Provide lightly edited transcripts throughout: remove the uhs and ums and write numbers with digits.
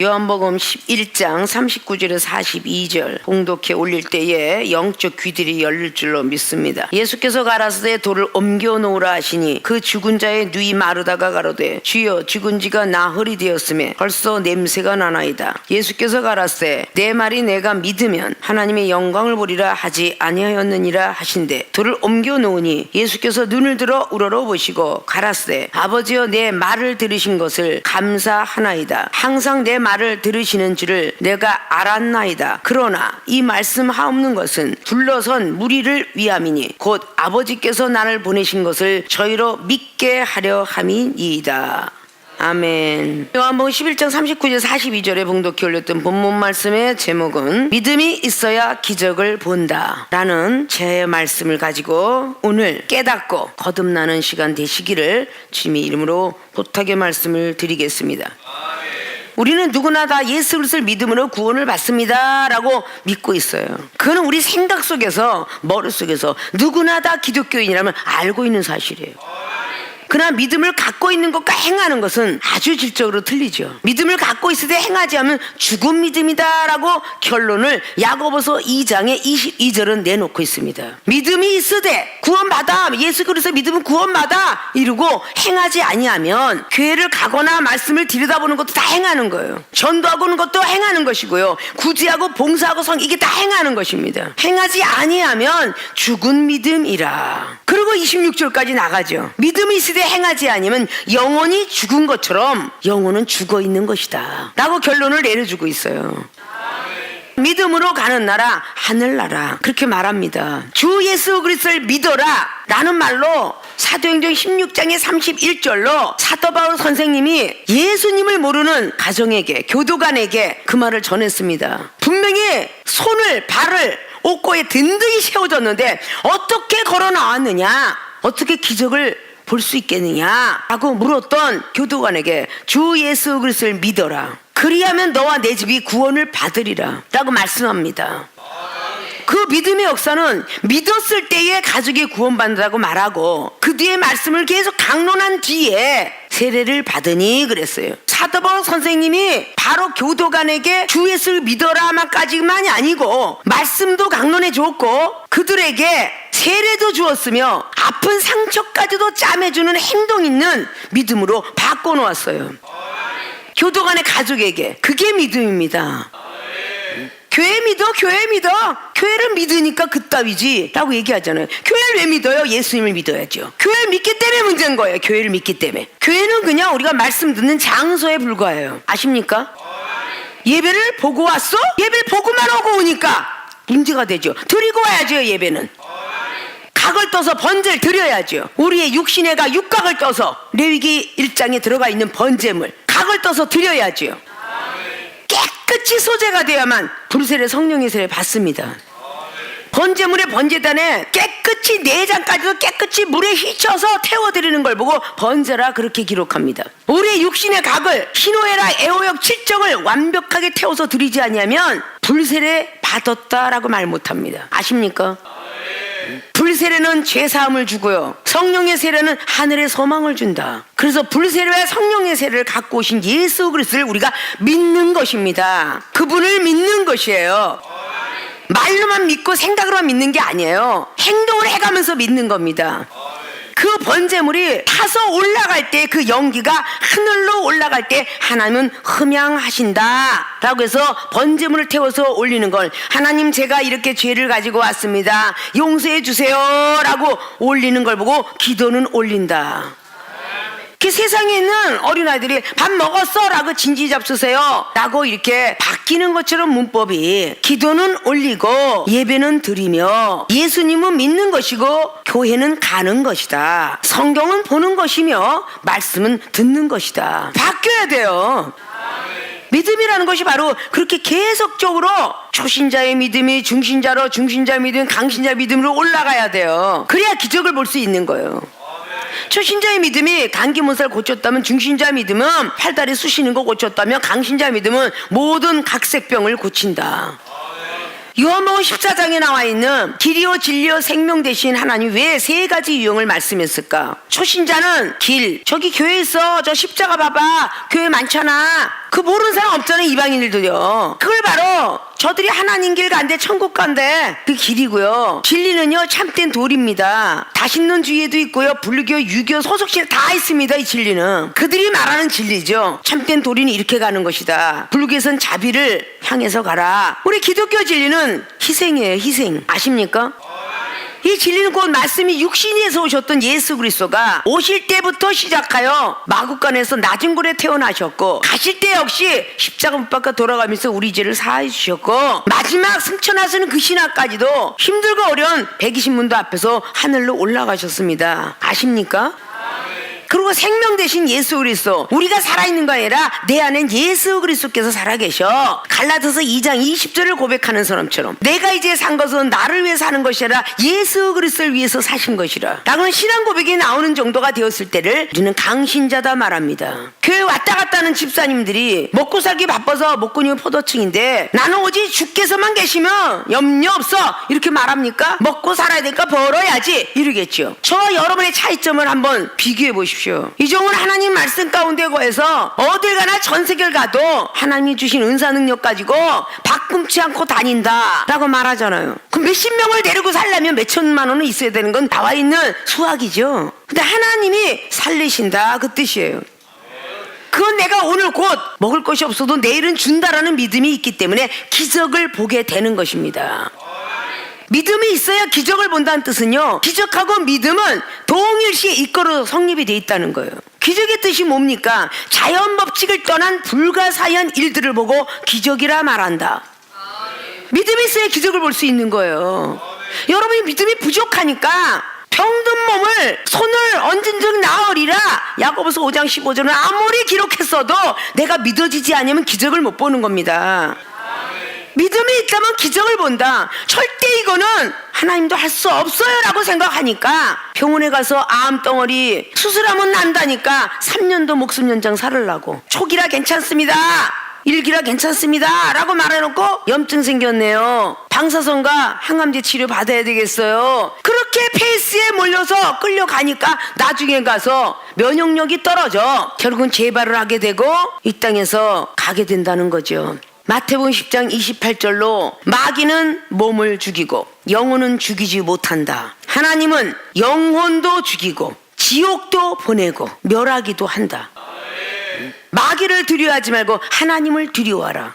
요한복음 11장 39절에서 42절 봉독해 올릴 때에 영적 귀들이 열릴 줄로 믿습니다. 예수께서 가라사대 돌을 옮겨 놓으라 하시니 그 죽은 자의 누이 마르다가 가로되 주여 죽은 지가 나흘이 되었음에 벌써 냄새가 나나이다. 예수께서 가라사대 내 말이 내가 믿으면 하나님의 영광을 보리라 하지 아니하였느니라 하신대 돌을 옮겨 놓으니 예수께서 눈을 들어 우러러 보시고 가라사대 아버지여 내 말을 들으신 것을 감사하나이다. 항상 내 말을 들으시는 줄을 내가 알았나이다. 그러나 이 말씀하옵는 것은 둘러선 무리를 위함이니 곧 아버지께서 나를 보내신 것을 저희로 믿게 하려 함이니이다. 아멘. 요한복음 11장 39절 42절에 봉독해 올렸던 본문 말씀의 제목은 믿음이 있어야 기적을 본다 라는 제 말씀을 가지고 오늘 깨닫고 거듭나는 시간 되시기를 주님의 이름으로 부탁의 말씀을 드리겠습니다. 우리는 누구나 다 예수 그리스도를 믿음으로 구원을 받습니다 라고 믿고 있어요. 그거는 우리 생각 속에서 머릿속에서 누구나 다 기독교인이라면 알고 있는 사실이에요. 그러나 믿음을 갖고 있는 것과 행하는 것은 아주 질적으로 틀리죠. 믿음을 갖고 있을 때 행하지 않으면 죽은 믿음이다 라고 결론을 야고보서 2장의 22절은 내놓고 있습니다. 믿음이 있으되 구원받아 예수 그리스도 믿으면 구원받아 이러고 행하지 아니하면 교회를 가거나 말씀을 들여다보는 것도 다 행하는 거예요. 전도하고 하는 것도 행하는 것이고요. 구제하고 봉사하고 이게 다 행하는 것입니다. 행하지 아니하면 죽은 믿음이라. 그리고 26절까지 나가죠. 믿음이 있으되 행하지 아니면 영혼이 죽은 것처럼 영혼은 죽어 있는 것이다 라고 결론을 내려주고 있어요. 믿음으로 가는 나라 하늘나라 그렇게 말합니다. 주 예수 그리스도를 믿어라 라는 말로 사도행전 16장의 31절로 사도 바울 선생님이 예수님을 모르는 가정에게 교도관에게 그 말을 전했습니다. 분명히 손을 발을 옥고에 든든히 세워졌는데 어떻게 걸어 나왔느냐 어떻게 기적을 볼 수 있겠느냐 라고 물었던 교도관에게 주 예수 그리스도를 믿어라 그리하면 너와 내 집이 구원을 받으리라 라고 말씀합니다. 그 믿음의 역사는 믿었을 때에 가족이 구원받는다고 말하고 그 뒤에 말씀을 계속 강론한 뒤에 세례를 받으니 그랬어요. 사도 바울 선생님이 바로 교도관에게 주 예수를 믿어라만까지만이 아니고 말씀도 강론해 줬고 그들에게 세례도 주었으며 아픈 상처까지도 짜매주는 행동 있는 믿음으로 바꿔놓았어요. 교도관의 가족에게 그게 믿음입니다. 교회 믿어 교회를 믿으니까 그따위지 라고 얘기하잖아요. 교회를 왜 믿어요? 예수님을 믿어야죠. 교회를 믿기 때문에 문제인 거예요. 교회를 믿기 때문에. 교회는 그냥 우리가 말씀 듣는 장소에 불과해요. 아십니까? 예배를 보고 왔어? 예배를 보고만 오고 오니까 문제가 되죠. 드리고 와야죠. 예배는 각을 떠서 번제를 드려야죠. 우리의 육신애가 육각을 떠서 레위기 1장에 들어가 있는 번제물 각을 떠서 드려야죠. 깨끗이 소재가 되어야만 불세례 성령의 세례를 받습니다. 번제물의 번제단에 깨끗이 내장까지도 깨끗이 물에 휘쳐서 태워드리는 걸 보고 번제라 그렇게 기록합니다. 우리의 육신의 각을 희노애라 애호역 칠정을 완벽하게 태워서 드리지 아니하면 불세례 받았다라고 말 못합니다. 아십니까? 불세례는 죄사함을 주고요. 성령의 세례는 하늘의 소망을 준다. 그래서 불세례와 성령의 세례를 갖고 오신 예수 그리스도를 우리가 믿는 것입니다. 그분을 믿는 것이에요. 말로만 믿고 생각으로만 믿는 게 아니에요. 행동을 해가면서 믿는 겁니다. 그 번제물이 타서 올라갈 때 그 연기가 하늘로 올라갈 때 하나님은 흠양하신다 라고 해서 번제물을 태워서 올리는 걸 하나님 제가 이렇게 죄를 가지고 왔습니다 용서해 주세요 라고 올리는 걸 보고 기도는 올린다. 그 세상에 있는 어린아이들이 밥 먹었어? 라고 진지 잡수세요 라고 이렇게 바뀌는 것처럼 문법이 기도는 올리고 예배는 드리며 예수님은 믿는 것이고 교회는 가는 것이다. 성경은 보는 것이며 말씀은 듣는 것이다. 바뀌어야 돼요. 믿음이라는 것이 바로 그렇게 계속적으로 초신자의 믿음이 중신자로 중신자의 믿음 강신자의 믿음으로 올라가야 돼요. 그래야 기적을 볼 수 있는 거예요. 초신자의 믿음이 감기 몸살 고쳤다면 중신자의 믿음은 팔다리 쑤시는 거 고쳤다면 강신자의 믿음은 모든 각색병을 고친다. 요한복음 14장에 나와 있는 길이요 진리요 생명 되신 하나님 왜 세 가지 유형을 말씀했을까? 초신자는 길, 저기 교회 있어, 저 십자가 봐봐, 교회 많잖아. 그 모르는 사람 없잖아요, 이방인들도요. 그걸 바로 저들이 하나님 길 간대, 천국 간대, 그 길이고요. 진리는요 참된 돌입니다. 다신론 주의에도 있고요, 불교, 유교, 소속실 다 있습니다. 이 진리는 그들이 말하는 진리죠. 참된 도리는 이렇게 가는 것이다. 불교에선 자비를 향해서 가라. 우리 기독교 진리는 희생이에요. 희생. 아십니까? 이 진리는 곧 말씀이 육신에서 오셨던 예수 그리스도가 오실 때부터 시작하여 마구간에서 낮은 굴에 태어나셨고, 가실 때 역시 십자가 못 박아 돌아가면서 우리 죄를 사해 주셨고, 마지막 승천하시는 그 신학까지도 힘들고 어려운 120문도 앞에서 하늘로 올라가셨습니다. 아십니까? 그리고 생명 되신 예수 그리스도, 우리가 살아있는 거 아니라 내 안엔 예수 그리스도께서 살아계셔. 갈라디아서 2장 20절을 고백하는 사람처럼 내가 이제 산 것은 나를 위해 사는 것이 아니라 예수 그리스도를 위해서 사신 것이라 라는 신앙 고백이 나오는 정도가 되었을 때를 우리는 강신자다 말합니다. 교회 왔다 갔다 하는 집사님들이 먹고 살기 바빠서 목구니가 포도층인데 나는 오직 주께서만 계시면 염려 없어 이렇게 말합니까? 먹고 살아야 되니까 벌어야지 이러겠죠. 저와 여러분의 차이점을 한번 비교해 보십시오. 이 종은 하나님 말씀 가운데 거해서 어딜 가나 전 세계를 가도 하나님이 주신 은사 능력 가지고 바꿈치 않고 다닌다 라고 말하잖아요. 그럼 몇십 명을 데리고 살려면 몇천만 원은 있어야 되는 건 나와 있는 수학이죠. 근데 하나님이 살리신다 그 뜻이에요. 그건 내가 오늘 곧 먹을 것이 없어도 내일은 준다라는 믿음이 있기 때문에 기적을 보게 되는 것입니다. 믿음이 있어야 기적을 본다는 뜻은요, 기적하고 믿음은 동일시에 이끌어 성립이 돼 있다는 거예요. 기적의 뜻이 뭡니까? 자연 법칙을 떠난 불가사의한 일들을 보고 기적이라 말한다. 믿음이 있어야 기적을 볼 수 있는 거예요. 여러분이 믿음이 부족하니까 병든 몸을 손을 얹은 즉 나으리라 야고보서 5장 15절은 아무리 기록했어도 내가 믿어지지 않으면 기적을 못 보는 겁니다. 믿음이 있다면 기적을 본다. 절대 이거는 하나님도 할 수 없어요 라고 생각하니까 병원에 가서 암덩어리 수술하면 난다니까 3년도 목숨 연장 살으려고, 초기라 괜찮습니다, 1기라 괜찮습니다 라고 말해놓고 염증 생겼네요, 방사선과 항암제 치료 받아야 되겠어요. 그렇게 페이스에 몰려서 끌려가니까 나중에 가서 면역력이 떨어져 결국은 재발을 하게 되고 이 땅에서 가게 된다는 거죠. 마태복음 10장 28절로 마귀는 몸을 죽이고 영혼은 죽이지 못한다. 하나님은 영혼도 죽이고 지옥도 보내고 멸하기도 한다. 마귀를 두려워하지 말고 하나님을 두려워하라.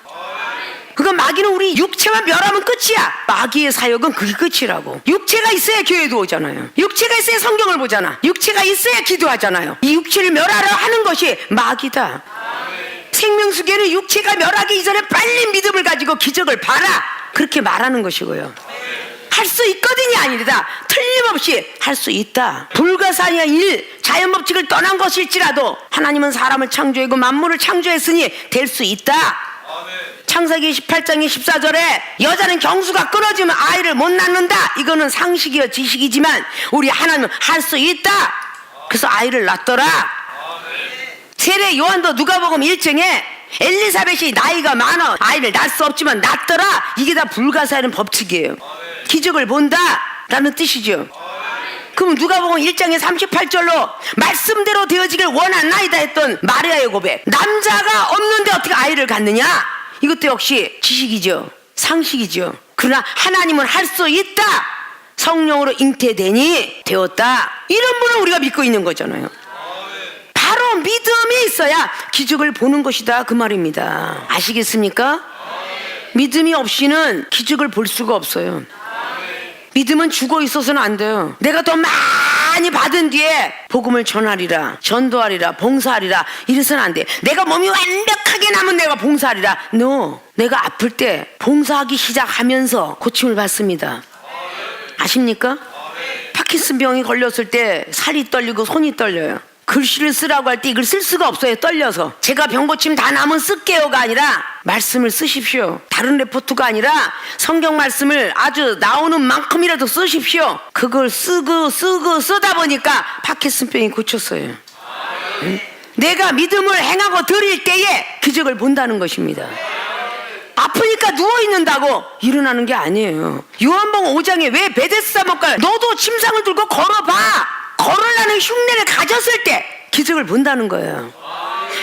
그러니까 마귀는 우리 육체만 멸하면 끝이야. 마귀의 사역은 그게 끝이라고. 육체가 있어야 교회도 오잖아요. 육체가 있어야 성경을 보잖아. 육체가 있어야 기도하잖아요. 이 육체를 멸하려 하는 것이 마귀다. 생명수계는 육체가 멸하기 이전에 빨리 믿음을 가지고 기적을 봐라 그렇게 말하는 것이고요. 할 수 있거든이 아니라 틀림없이 할 수 있다. 불가사의한 일, 자연법칙을 떠난 것일지라도 하나님은 사람을 창조하고 만물을 창조했으니 될 수 있다. 창세기 18장의 14절에 여자는 경수가 끊어지면 아이를 못 낳는다. 이거는 상식이요 지식이지만 우리 하나님은 할 수 있다. 그래서 아이를 낳더라. 세례 요한도 누가복음 1장에 엘리사벳이 나이가 많아 아이를 낳을 수 없지만 낳더라. 이게 다 불가사의한 법칙이에요. 기적을 본다 라는 뜻이죠. 그럼 누가복음 1장의 38절로 말씀대로 되어지길 원하나이다 했던 마리아의 고백, 남자가 없는데 어떻게 아이를 갖느냐, 이것도 역시 지식이죠, 상식이죠. 그러나 하나님은 할 수 있다. 성령으로 잉태되니 되었다. 이런 분을 우리가 믿고 있는 거잖아요. 바로 믿음이 있어야 기적을 보는 것이다 그 말입니다. 아시겠습니까? 믿음이 없이는 기적을 볼 수가 없어요. 믿음은 죽어 있어서는 안 돼요. 내가 더 많이 받은 뒤에 복음을 전하리라, 전도하리라, 봉사하리라 이래서는 안 돼. 내가 몸이 완벽하게 남은 내가 봉사하리라. No. 내가 아플 때 봉사하기 시작하면서 고침을 받습니다. 아십니까? 파킨슨병이 걸렸을 때 살이 떨리고 손이 떨려요. 글씨를 쓰라고 할 때 이걸 쓸 수가 없어요. 떨려서. 제가 병고침 다 남은 쓸게요가 아니라 말씀을 쓰십시오. 다른 레포트가 아니라 성경 말씀을 아주 나오는 만큼이라도 쓰십시오. 그걸 쓰다 보니까 파킨슨병이 고쳤어요. 내가 믿음을 행하고 드릴 때에 기적을 본다는 것입니다. 아프니까 누워있는다고 일어나는 게 아니에요. 요한복음 5장에 왜 베데스다 못가요? 너도 침상을 들고 걸어봐. 걸으라는 흉내를 가졌을 때 기적을 본다는 거예요.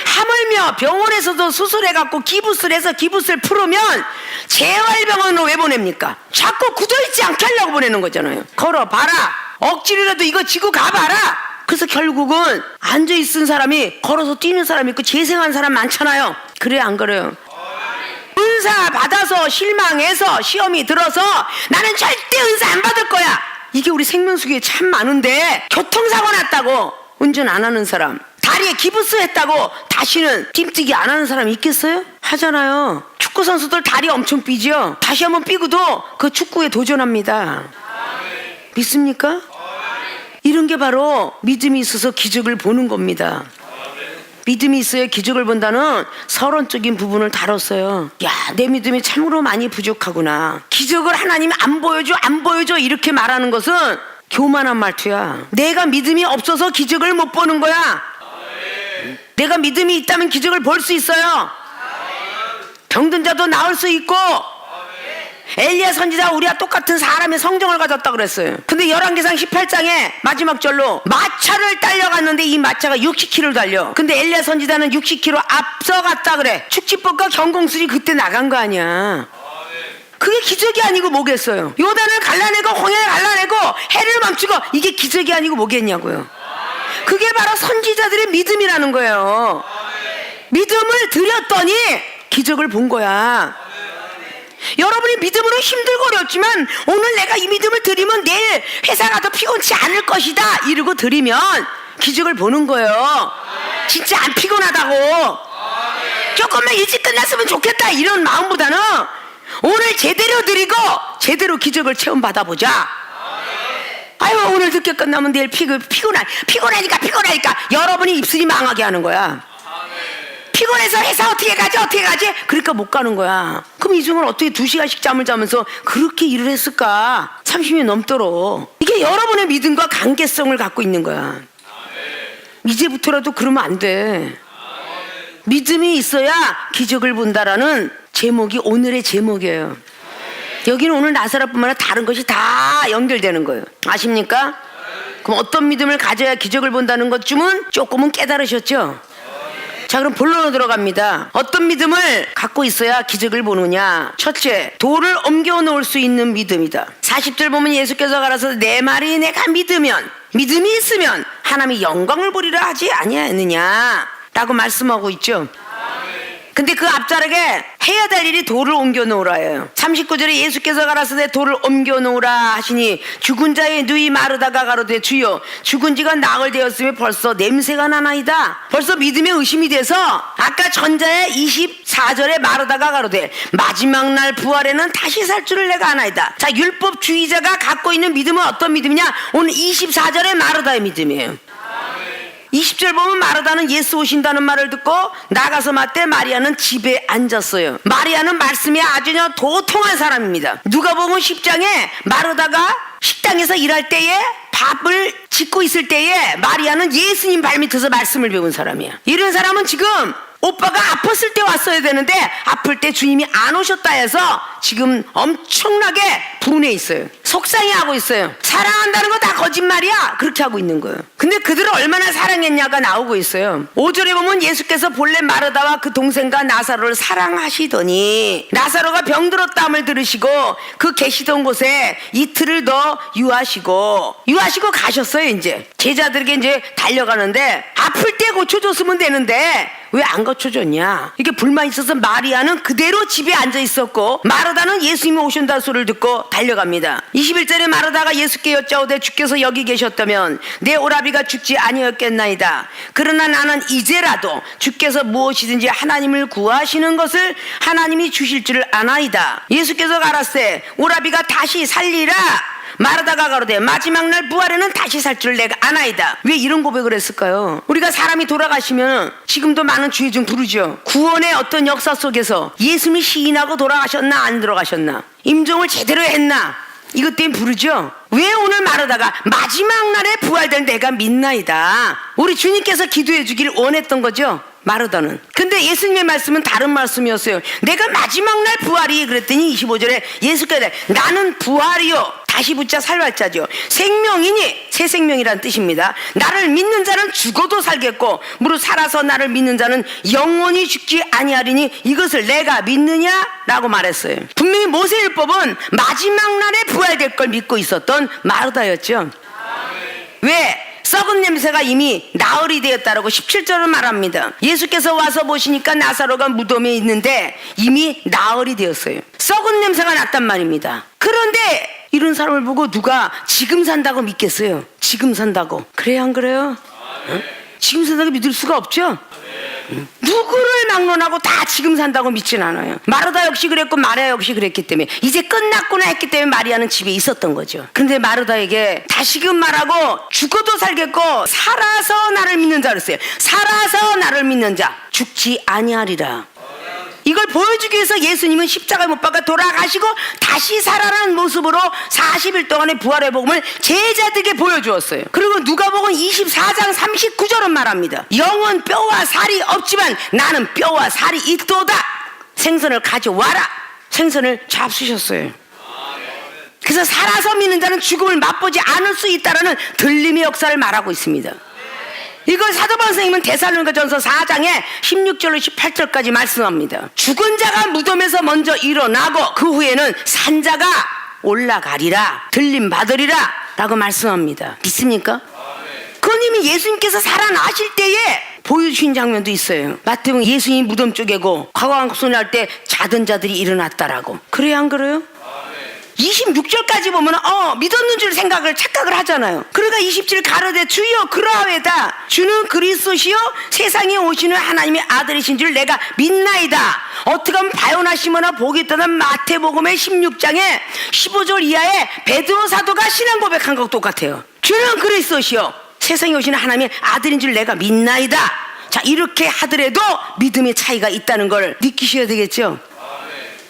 하물며 병원에서도 수술해갖고 기부스를 해서 기부스를 풀으면 재활병원으로 왜 보냅니까? 자꾸 굳어있지 않게 하려고 보내는 거잖아요. 걸어봐라. 억지로라도 이거 지고 가봐라. 그래서 결국은 앉아있은 사람이 걸어서 뛰는 사람이 있고 재생한 사람 많잖아요. 그래요, 안 그래요? 은사 받아서 실망해서 시험이 들어서 나는 절대 은사 안 받을 거야. 이게 우리 생명수기에 참 많은데 교통사고 났다고 운전 안 하는 사람, 다리에 기부스 했다고 다시는 띠뛰기 안 하는 사람 있겠어요? 하잖아요. 축구 선수들 다리 엄청 삐지요. 다시 한번 삐고도 그 축구에 도전합니다. 믿습니까? 이런 게 바로 믿음이 있어서 기적을 보는 겁니다. 믿음이 있어야 기적을 본다는 서론적인 부분을 다뤘어요. 야, 내 믿음이 참으로 많이 부족하구나. 기적을 하나님이 안 보여줘 이렇게 말하는 것은 교만한 말투야. 내가 믿음이 없어서 기적을 못 보는 거야. 내가 믿음이 있다면 기적을 볼 수 있어요. 병든 자도 나을 수 있고, 엘리야 선지자 우리와 똑같은 사람의 성정을 가졌다 그랬어요. 근데 열왕기상 18장에 마지막 절로 마차를 딸려갔는데 이 마차가 60km 달려. 근데 엘리야 선지자는 60km 앞서갔다 그래. 축지법과 경공술이 그때 나간 거 아니야. 그게 기적이 아니고 뭐겠어요? 요단을 갈라내고 홍해를 갈라내고 해를 멈추고 이게 기적이 아니고 뭐겠냐고요. 그게 바로 선지자들의 믿음이라는 거예요. 믿음을 드렸더니 기적을 본 거야. 여러분이 믿음으로 힘들고 어렵지만 오늘 내가 이 믿음을 드리면 내일 회사 가도 피곤치 않을 것이다 이러고 드리면 기적을 보는 거예요. 진짜 안 피곤하다고, 조금만 일찍 끝났으면 좋겠다 이런 마음보다는 오늘 제대로 드리고 제대로 기적을 체험받아보자. 아유, 오늘 늦게 끝나면 내일 피곤하니까 여러분이 입술이 망하게 하는 거야. 피곤해서 회사 어떻게 가지? 그러니까 못 가는 거야. 그럼 이 중을 어떻게 2시간씩 잠을 자면서 그렇게 일을 했을까? 30년 넘도록. 이게 여러분의 믿음과 관계성을 갖고 있는 거야. 이제부터라도 그러면 안 돼. 믿음이 있어야 기적을 본다라는 제목이 오늘의 제목이에요. 여기는 오늘 나사렛뿐만 아니라 다른 것이 다 연결되는 거예요. 아십니까? 그럼 어떤 믿음을 가져야 기적을 본다는 것쯤은 조금은 깨달으셨죠? 자, 그럼 본론으로 들어갑니다. 어떤 믿음을 갖고 있어야 기적을 보느냐? 첫째, 돌을 옮겨 놓을 수 있는 믿음이다. 40절 보면 예수께서 가라사대 내 말이 내가 믿음이 있으면 하나님이 영광을 보리라 하지 아니하느냐 라고 말씀하고 있죠. 근데 그 앞자락에 해야 될 일이 돌을 옮겨 놓으라예요. 39절에 예수께서 가라사대 돌을 옮겨 놓으라 하시니 죽은 자의 누이 마르다가 가로되 주여 죽은 지가 나흘 되었으며 벌써 냄새가 나나이다. 벌써 믿음에 의심이 돼서 아까 전자의 24절에 마르다가 가로되 마지막 날 부활에는 다시 살 줄을 내가 아나이다. 자, 율법주의자가 갖고 있는 믿음은 어떤 믿음이냐? 오늘 24절에 마르다의 믿음이에요. 20절 보면 마르다는 예수 오신다는 말을 듣고 나가서 맞대 마리아는 집에 앉았어요. 마리아는 말씀이 아주 도통한 사람입니다. 누가복음 10장에 마르다가 식당에서 일할 때에 밥을 짓고 있을 때에 마리아는 예수님 발밑에서 말씀을 배운 사람이야. 이런 사람은 지금 오빠가 아팠을 때 왔어야 되는데 아플 때 주님이 안 오셨다 해서 지금 엄청나게 분해 있어요. 속상해하고 있어요. 사랑한다는 거 다 거짓말이야 그렇게 하고 있는 거예요. 근데 그들을 얼마나 사랑했냐가 나오고 있어요. 5절에 보면 예수께서 본래 마르다와 그 동생과 나사로를 사랑하시더니 나사로가 병들었다함을 들으시고 그 계시던 곳에 이틀을 더 유하시고 가셨어요. 이제 제자들에게 이제 달려가는데 아플 때 고쳐줬으면 되는데 왜 안 고쳐줬냐, 이게 불만 있어서 마리아는 그대로 집에 앉아 있었고 마르다는 예수님이 오신다는 소리를 듣고 달려갑니다. 21절에 마르다가 예수께 여짜오되 주께서 여기 계셨다면 내 오라비가 죽지 아니었겠나이다. 그러나 나는 이제라도 주께서 무엇이든지 하나님을 구하시는 것을 하나님이 주실 줄을 아나이다. 예수께서 가라사대 오라비가 다시 살리라. 마르다가 가로되 마지막 날 부활에는 다시 살 줄을 내가 아나이다. 왜 이런 고백을 했을까요? 우리가 사람이 돌아가시면 지금도 많은 주의중 부르죠. 구원의 어떤 역사 속에서 예수님이 시인하고 돌아가셨나 안 돌아가셨나, 임종을 제대로 했나, 이것 때문에 부르죠. 왜 오늘 마르다가 마지막 날에 부활될 내가 믿나이다. 우리 주님께서 기도해 주기를 원했던 거죠. 마르다는. 근데 예수님의 말씀은 다른 말씀이었어요. 내가 마지막 날 부활이 그랬더니 25절에 예수께서 나는 부활이요 다시 붙자 살발자죠. 생명이니 새 생명이란 뜻입니다. 나를 믿는 자는 죽어도 살겠고 무릇 살아서 나를 믿는 자는 영원히 죽지 아니하리니 이것을 내가 믿느냐라고 말했어요. 분명히 모세율법은 마지막 날에 부활될 걸 믿고 있었던 마르다였죠. 왜? 썩은 냄새가 이미 나흘이 되었다라고 17절은 말합니다. 예수께서 와서 보시니까 나사로가 무덤에 있는데 이미 나흘이 되었어요. 썩은 냄새가 났단 말입니다. 그런데 이런 사람을 보고 누가 지금 산다고 믿겠어요? 지금 산다고. 그래요, 안 그래요? 응? 지금 산다고 믿을 수가 없죠? 누구를 막론하고 다 지금 산다고 믿진 않아요. 마르다 역시 그랬고 마리아 역시 그랬기 때문에 이제 끝났구나 했기 때문에 마리아는 집에 있었던 거죠. 근데 마르다에게 다시금 말하고 죽어도 살겠고 살아서 나를 믿는 자 그랬어요. 살아서 나를 믿는 자 죽지 아니하리라. 이걸 보여주기 위해서 예수님은 십자가에 못 박아 돌아가시고 다시 살아난 모습으로 40일 동안의 부활의 복음을 제자들에게 보여주었어요. 그리고 누가복음 24장 39절은 말합니다. 영은 뼈와 살이 없지만 나는 뼈와 살이 있도다. 생선을 가져와라. 생선을 잡수셨어요. 그래서 살아서 믿는 자는 죽음을 맛보지 않을 수 있다는 들림의 역사를 말하고 있습니다. 이걸 사도 바울 선생님은 데살로니가전서 4장에 16절로 18절까지 말씀합니다. 죽은 자가 무덤에서 먼저 일어나고 그 후에는 산자가 올라가리라 들림 받으리라 라고 말씀합니다. 믿습니까? 그건 이미 예수님께서 살아나실 때에 보여주신 장면도 있어요. 마태복음 예수님 무덤 쪽에고 과거왕소리 할 때 자던 자들이 일어났다라고. 그래요, 안 그래요? 26절까지 보면 믿었는 줄 착각을 하잖아요. 그러니까 27절 가로되 주여 그러하외다. 주는 그리스도시요 세상에 오시는 하나님의 아들이신 줄 내가 믿나이다. 어떻게 하면 바요나시모나 복이 떠난 마태복음의 16장에 15절 이하에 베드로 사도가 신앙 고백한 것 똑같아요. 주는 그리스도시요 세상에 오시는 하나님의 아들인 줄 내가 믿나이다. 자, 이렇게 하더라도 믿음의 차이가 있다는 걸 느끼셔야 되겠죠.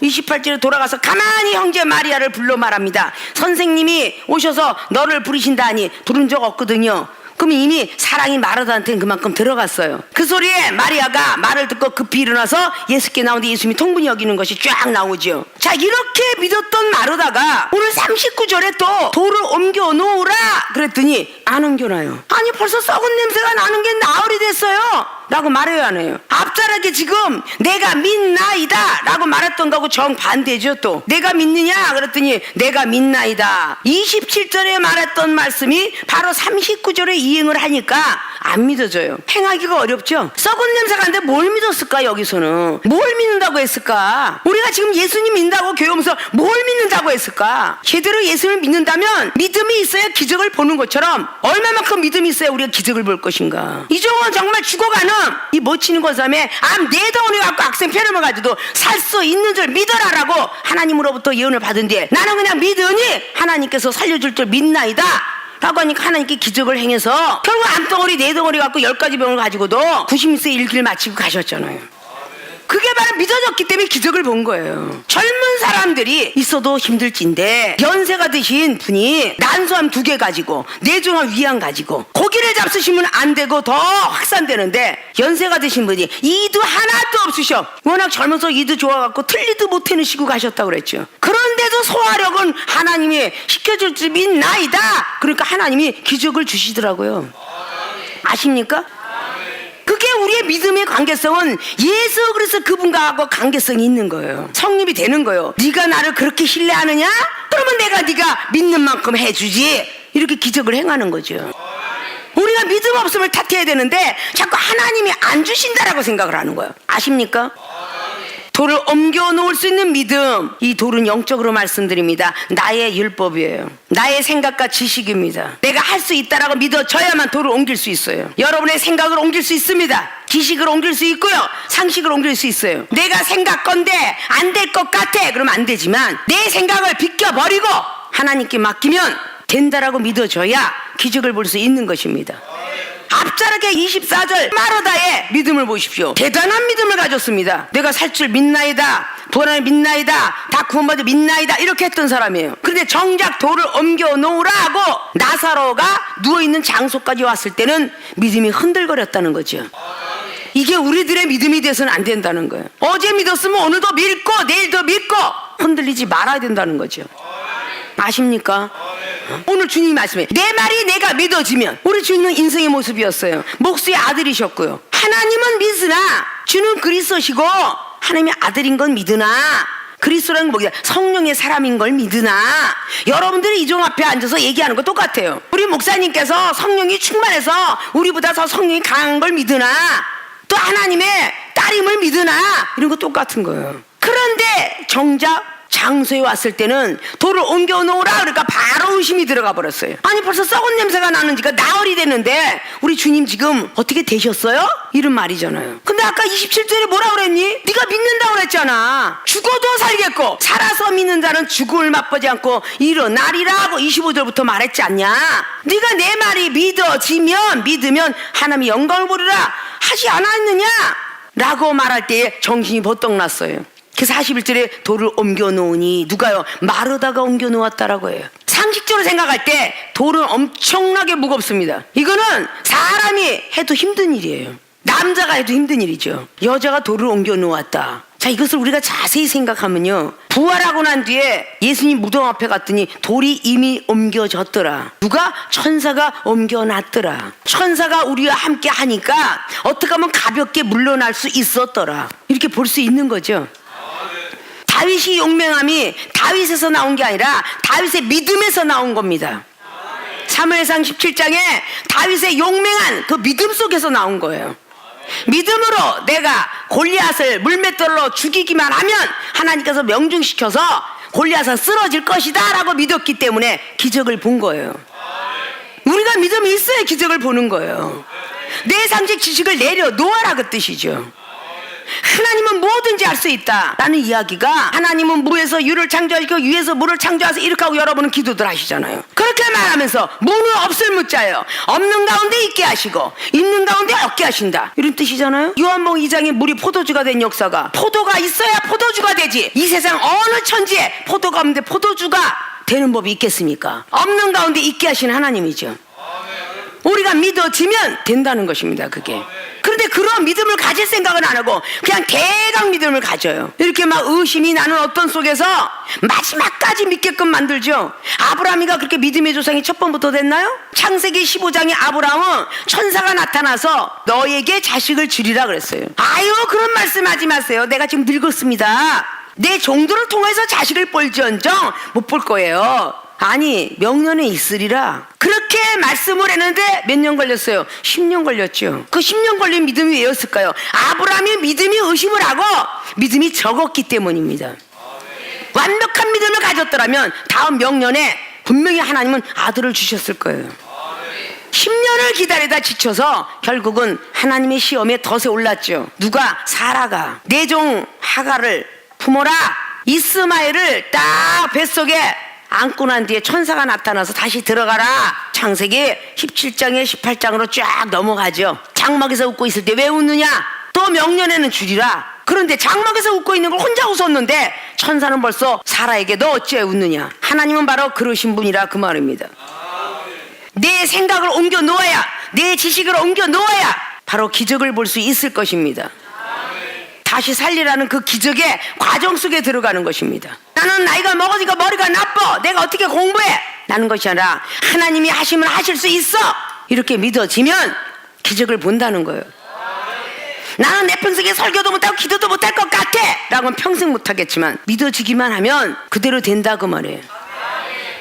28절에 돌아가서 가만히 형제 마리아를 불러 말합니다. 선생님이 오셔서 너를 부르신다 하니 부른 적 없거든요. 그럼 이미 사랑이 마르다한테는 그만큼 들어갔어요. 그 소리에 마리아가 말을 듣고 급히 일어나서 예수께 나오는데 예수님이 통분히 여기는 것이 쫙 나오죠. 자, 이렇게 믿었던 마르다가 오늘 39절에 또 돌을 옮겨 놓으라 그랬더니 안 옮겨놔요. 아니 벌써 썩은 냄새가 나는 게 나흘이 됐어요 라고 말해야 하네요. 앞자락에 지금 내가 믿나이다 라고 말했던 거하고 정반대죠. 또 내가 믿느냐 그랬더니 내가 믿나이다. 27절에 말했던 말씀이 바로 39절에 이행을 하니까 안 믿어져요. 행하기가 어렵죠. 썩은 냄새가 나는데 뭘 믿었을까? 여기서는 뭘 믿는다고 했을까? 우리가 지금 예수님 믿는다고 교회 오면서 뭘 믿는다고 했을까? 제대로 예수님을 믿는다면 믿음이 있어야 기적을 보는 것처럼 얼마만큼 믿음이 있어야 우리가 기적을 볼 것인가? 이종은 정말 죽어가는 이 못 치는 것삼에 암 네 덩어리 갖고 악생편을 가지고 살 수 있는 줄 믿어라라고 하나님으로부터 예언을 받은 뒤에 나는 그냥 믿으니 하나님께서 살려줄 줄 믿나이다 라고 하니까 하나님께 기적을 행해서 결국 암덩어리 네 덩어리 갖고 10가지 병을 가지고도 90세 일기를 마치고 가셨잖아요. 그게 바로 믿어졌기 때문에 기적을 본 거예요. 젊은 사람들이 있어도 힘들진데 연세가 드신 분이 난소암 2개 가지고 뇌종암 위암 가지고 고기를 잡수시면 안 되고 더 확산되는데 연세가 드신 분이 이도 하나도 없으셔. 워낙 젊어서 이도 좋아갖고 틀리도 못해는 시고 가셨다고 그랬죠. 그런데도 소화력은 하나님이 시켜줄 줄 믿나이다. 그러니까 하나님이 기적을 주시더라고요. 아십니까? 그게 우리의 믿음의 관계성은 예수 그리스도 그분과 관계성이 있는 거예요. 성립이 되는 거예요. 네가 나를 그렇게 신뢰하느냐? 그러면 내가 네가 믿는 만큼 해주지. 이렇게 기적을 행하는 거죠. 우리가 믿음 없음을 탓해야 되는데 자꾸 하나님이 안 주신다라고 생각을 하는 거예요. 아십니까? 돌을 옮겨 놓을 수 있는 믿음. 이 돌은 영적으로 말씀드립니다. 나의 율법이에요. 나의 생각과 지식입니다. 내가 할 수 있다라고 믿어져야만 돌을 옮길 수 있어요. 여러분의 생각을 옮길 수 있습니다. 지식을 옮길 수 있고요. 상식을 옮길 수 있어요. 내가 생각건데 안 될 것 같아. 그러면 안 되지만 내 생각을 비껴버리고 하나님께 맡기면 된다라고 믿어져야 기적을 볼 수 있는 것입니다. 앞자락에 24절 마르다의 믿음을 보십시오. 대단한 믿음을 가졌습니다. 내가 살 줄 믿나이다. 부활을 믿나이다. 다 구원받을 믿나이다. 이렇게 했던 사람이에요. 그런데 정작 돌을 옮겨 놓으라 하고 나사로가 누워있는 장소까지 왔을 때는 믿음이 흔들거렸다는 거죠. 이게 우리들의 믿음이 돼서는 안 된다는 거예요. 어제 믿었으면 오늘도 믿고 내일도 믿고 흔들리지 말아야 된다는 거죠. 아십니까? 오늘 주님이 말씀해 내 말이 내가 믿어지면, 우리 주님은 인생의 모습이었어요. 목수의 아들이셨고요. 하나님은 믿으나 주는 그리스도시고 하나님의 아들인 건 믿으나, 그리스도라는 게 뭐냐, 성령의 사람인 걸 믿으나, 여러분들이 이종 앞에 앉아서 얘기하는 거 똑같아요. 우리 목사님께서 성령이 충만해서 우리보다 더 성령이 강한 걸 믿으나, 또 하나님의 딸임을 믿으나, 이런 거 똑같은 거예요. 그런데 정작 장소에 왔을 때는 돌을 옮겨 놓으라 그러니까 바로 의심이 들어가 버렸어요. 아니 벌써 썩은 냄새가 나는 지가 나흘이 됐는데 우리 주님 지금 어떻게 되셨어요? 이런 말이잖아요. 근데 아까 27절에 뭐라 그랬니? 네가 믿는다고 그랬잖아. 죽어도 살겠고 살아서 믿는 자는 죽음을 맛보지 않고 일어나리라 하고 25절부터 말했지 않냐? 네가 내 말이 믿으면 하나님이 영광을 보리라 하지 않았느냐? 라고 말할 때에 정신이 버떡 났어요. 그래서 41절에 돌을 옮겨 놓으니, 누가요? 마르다가 옮겨 놓았다라고 해요. 상식적으로 생각할 때 돌은 엄청나게 무겁습니다. 이거는 사람이 해도 힘든 일이에요. 남자가 해도 힘든 일이죠. 여자가 돌을 옮겨 놓았다. 자, 이것을 우리가 자세히 생각하면요, 부활하고 난 뒤에 예수님 무덤 앞에 갔더니 돌이 이미 옮겨졌더라. 누가? 천사가 옮겨놨더라. 천사가 우리와 함께 하니까 어떻게 하면 가볍게 물러날 수 있었더라. 이렇게 볼 수 있는 거죠. 다윗이 용맹함이 다윗에서 나온 게 아니라 다윗의 믿음에서 나온 겁니다. 사무엘상 17장에 다윗의 용맹한 그 믿음 속에서 나온 거예요. 믿음으로 내가 골리앗을 물맷돌로 죽이기만 하면 하나님께서 명중시켜서 골리앗은 쓰러질 것이다 라고 믿었기 때문에 기적을 본 거예요. 우리가 믿음이 있어야 기적을 보는 거예요. 내 상식 지식을 내려놓아라 그 뜻이죠. 하나님은 뭐든지 할 수 있다 라는 이야기가, 하나님은 무에서 유를 창조하시고 유에서 무를 창조하셔서 이렇게 하고 여러분은 기도들 하시잖아요. 그렇게 말하면서 무는 없을 무자예요. 없는 가운데 있게 하시고 있는 가운데 없게 하신다, 이런 뜻이잖아요. 요한복음 2장에 물이 포도주가 된 역사가, 포도가 있어야 포도주가 되지, 이 세상 어느 천지에 포도가 없는데 포도주가 되는 법이 있겠습니까? 없는 가운데 있게 하신 하나님이죠. 우리가 믿어지면 된다는 것입니다, 그게. 그런데 그런 믿음을 가질 생각은 안 하고 그냥 대강 믿음을 가져요. 이렇게 막 의심이 나는 어떤 속에서 마지막까지 믿게끔 만들죠. 아브라함이가 그렇게 믿음의 조상이 첫 번부터 됐나요? 창세기 15장에 아브라함은 천사가 나타나서 너에게 자식을 주리라 그랬어요. 아유, 그런 말씀하지 마세요. 내가 지금 늙었습니다. 내 종들을 통해서 자식을 볼지언정 못 볼 거예요. 아니, 명년에 있으리라. 그렇게 말씀을 했는데 몇 년 걸렸어요? 10년 걸렸죠. 그 10년 걸린 믿음이 왜였을까요? 아브라함이 믿음이 의심을 하고 믿음이 적었기 때문입니다. 완벽한 믿음을 가졌더라면 다음 명년에 분명히 하나님은 아들을 주셨을 거예요. 10년을 기다리다 지쳐서 결국은 하나님의 시험에 덫에 올랐죠. 누가? 사라가 내 종 하갈을 품어라. 이스마엘을 딱 뱃속에 안고 난 뒤에 천사가 나타나서 다시 들어가라. 창세기 17장에 18장으로 쫙 넘어가죠. 장막에서 웃고 있을 때 왜 웃느냐? 또 명년에는 주리라. 그런데 장막에서 웃고 있는 걸 혼자 웃었는데 천사는 벌써 사라에게 너 어찌 웃느냐? 하나님은 바로 그러신 분이라 그 말입니다. 내 생각을 옮겨 놓아야, 내 지식을 옮겨 놓아야 바로 기적을 볼 수 있을 것입니다. 다시 살리라는 그 기적의 과정 속에 들어가는 것입니다. 나는 나이가 먹으니까 머리가 나빠, 내가 어떻게 공부해? 라는 것이 아니라 하나님이 하시면 하실 수 있어, 이렇게 믿어지면 기적을 본다는 거예요. 나는 내 평생에 설교도 못하고 기도도 못할 것 같아 라고 하면 평생 못하겠지만 믿어지기만 하면 그대로 된다 그 말이에요.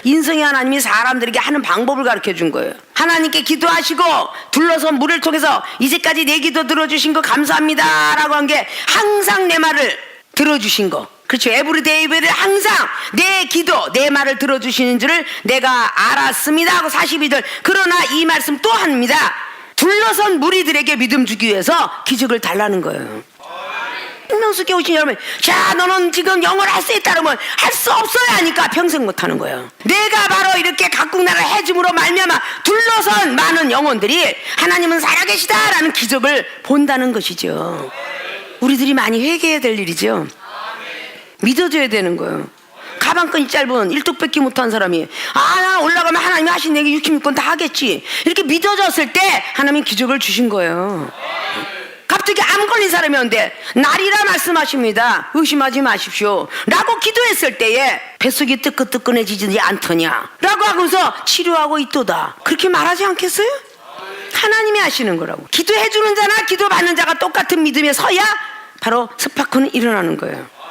인성의 하나님이 사람들에게 하는 방법을 가르쳐 준 거예요. 하나님께 기도하시고 둘러선 물을 통해서 이제까지 내 기도 들어주신 거 감사합니다 라고 한 게 항상 내 말을 들어주신 거. 그렇죠. 에브리데이를 항상 내 기도, 내 말을 들어주시는 줄을 내가 알았습니다 하고 42절. 그러나 이 말씀 또 합니다. 둘러선 무리들에게 믿음 주기 위해서 기적을 달라는 거예요. 생명수께 오신 여러분, 자, 너는 지금 영어를 할 수 있다 그러면 할 수 없어야 하니까 평생 못하는 거예요. 내가 바로 이렇게 각국 나라 해줌으로 말미암아 둘러선 많은 영혼들이 하나님은 살아계시다라는 기적을 본다는 것이죠. 우리들이 많이 회개해야 될 일이죠. 믿어줘야 되는 거예요. 가방끈이 짧은 일뚝밖에 못한 사람이 나 올라가면 하나님이 하신 내게 66건 다 하겠지, 이렇게 믿어졌을 때 하나님이 기적을 주신 거예요. 갑자기 암 걸린 사람이었는데 날이라 말씀하십니다. 의심하지 마십시오 라고 기도했을 때에 뱃속이 뜨끈뜨끈해지지 않더냐 라고 하면서 치료하고 있도다, 그렇게 말하지 않겠어요? 하나님이 하시는 거라고. 기도해 주는 자나 기도 받는 자가 똑같은 믿음에 서야 바로 스파크는 일어나는 거예요.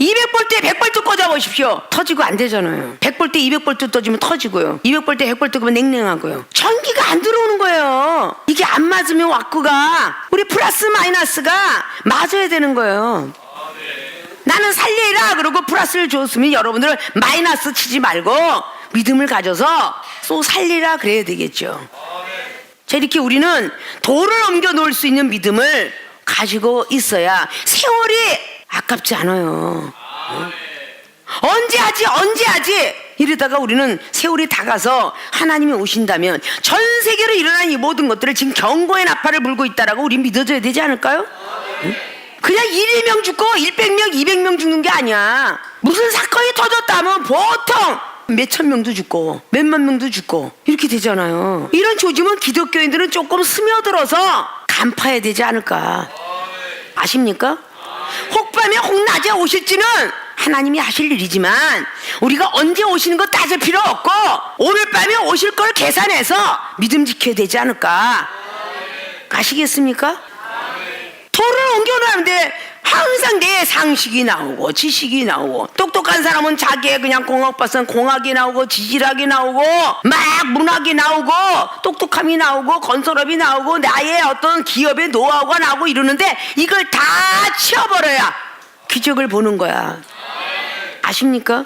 200볼트에 100볼트 꽂아보십시오. 터지고 안 되잖아요. 100볼트에 200볼트 떠지면 터지고요. 200볼트에 100볼트 꽂으면 냉랭하고요. 전기가 안 들어오는 거예요. 이게 안 맞으면 와꾸가, 우리 플러스 마이너스가 맞아야 되는 거예요. 나는 살리라 그러고 플러스를 줬으면 여러분들은 마이너스 치지 말고 믿음을 가져서 또 살리라 그래야 되겠죠. 자, 이렇게 우리는 돌을 옮겨 놓을 수 있는 믿음을 가지고 있어야 세월이 아깝지 않아요. 언제 하지 이러다가 우리는 세월이 다가서 하나님이 오신다면 전 세계로 일어난 이 모든 것들을 지금 경고의 나팔을 불고 있다라고 우리 믿어줘야 되지 않을까요? 그냥 1명 죽고 100명 200명 죽는 게 아니야. 무슨 사건이 터졌다면 보통 몇천 명도 죽고 몇만 명도 죽고 이렇게 되잖아요. 이런 조짐은 기독교인들은 조금 스며들어서 간파해야 되지 않을까. 아십니까? 혹밤에 혹낮에 오실지는 하나님이 하실 일이지만 우리가 언제 오시는 거 따질 필요 없고 오늘 밤에 오실 걸 계산해서 믿음 지켜야 되지 않을까. 아시겠습니까? 돌을 옮겨놓는데 항상 내 상식이 나오고 지식이 나오고, 똑똑한 사람은 자기의 그냥 공학봤으면 공학이 나오고 지질학이 나오고 막 문학이 나오고 똑똑함이 나오고 건설업이 나오고 나의 어떤 기업의 노하우가 나오고 이러는데 이걸 다 치워버려야 기적을 보는 거야. 아십니까?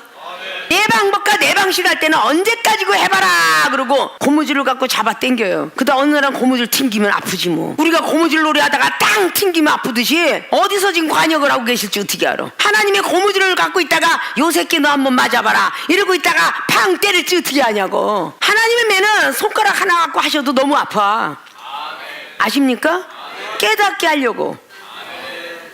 내 방법과 내 방식 할 때는 언제까지고 해봐라 그러고 고무줄을 갖고 잡아 당겨요. 그러다 어느 날 고무줄 튕기면 아프지 뭐. 우리가 고무줄 놀이 하다가 땅 튕기면 아프듯이 어디서 지금 관역을 하고 계실지 어떻게 알아. 하나님의 고무줄을 갖고 있다가 요 새끼 너 한번 맞아봐라 이러고 있다가 팡 때릴지 어떻게 아냐고. 하나님의 매는 손가락 하나 갖고 하셔도 너무 아파. 아십니까? 깨닫게 하려고.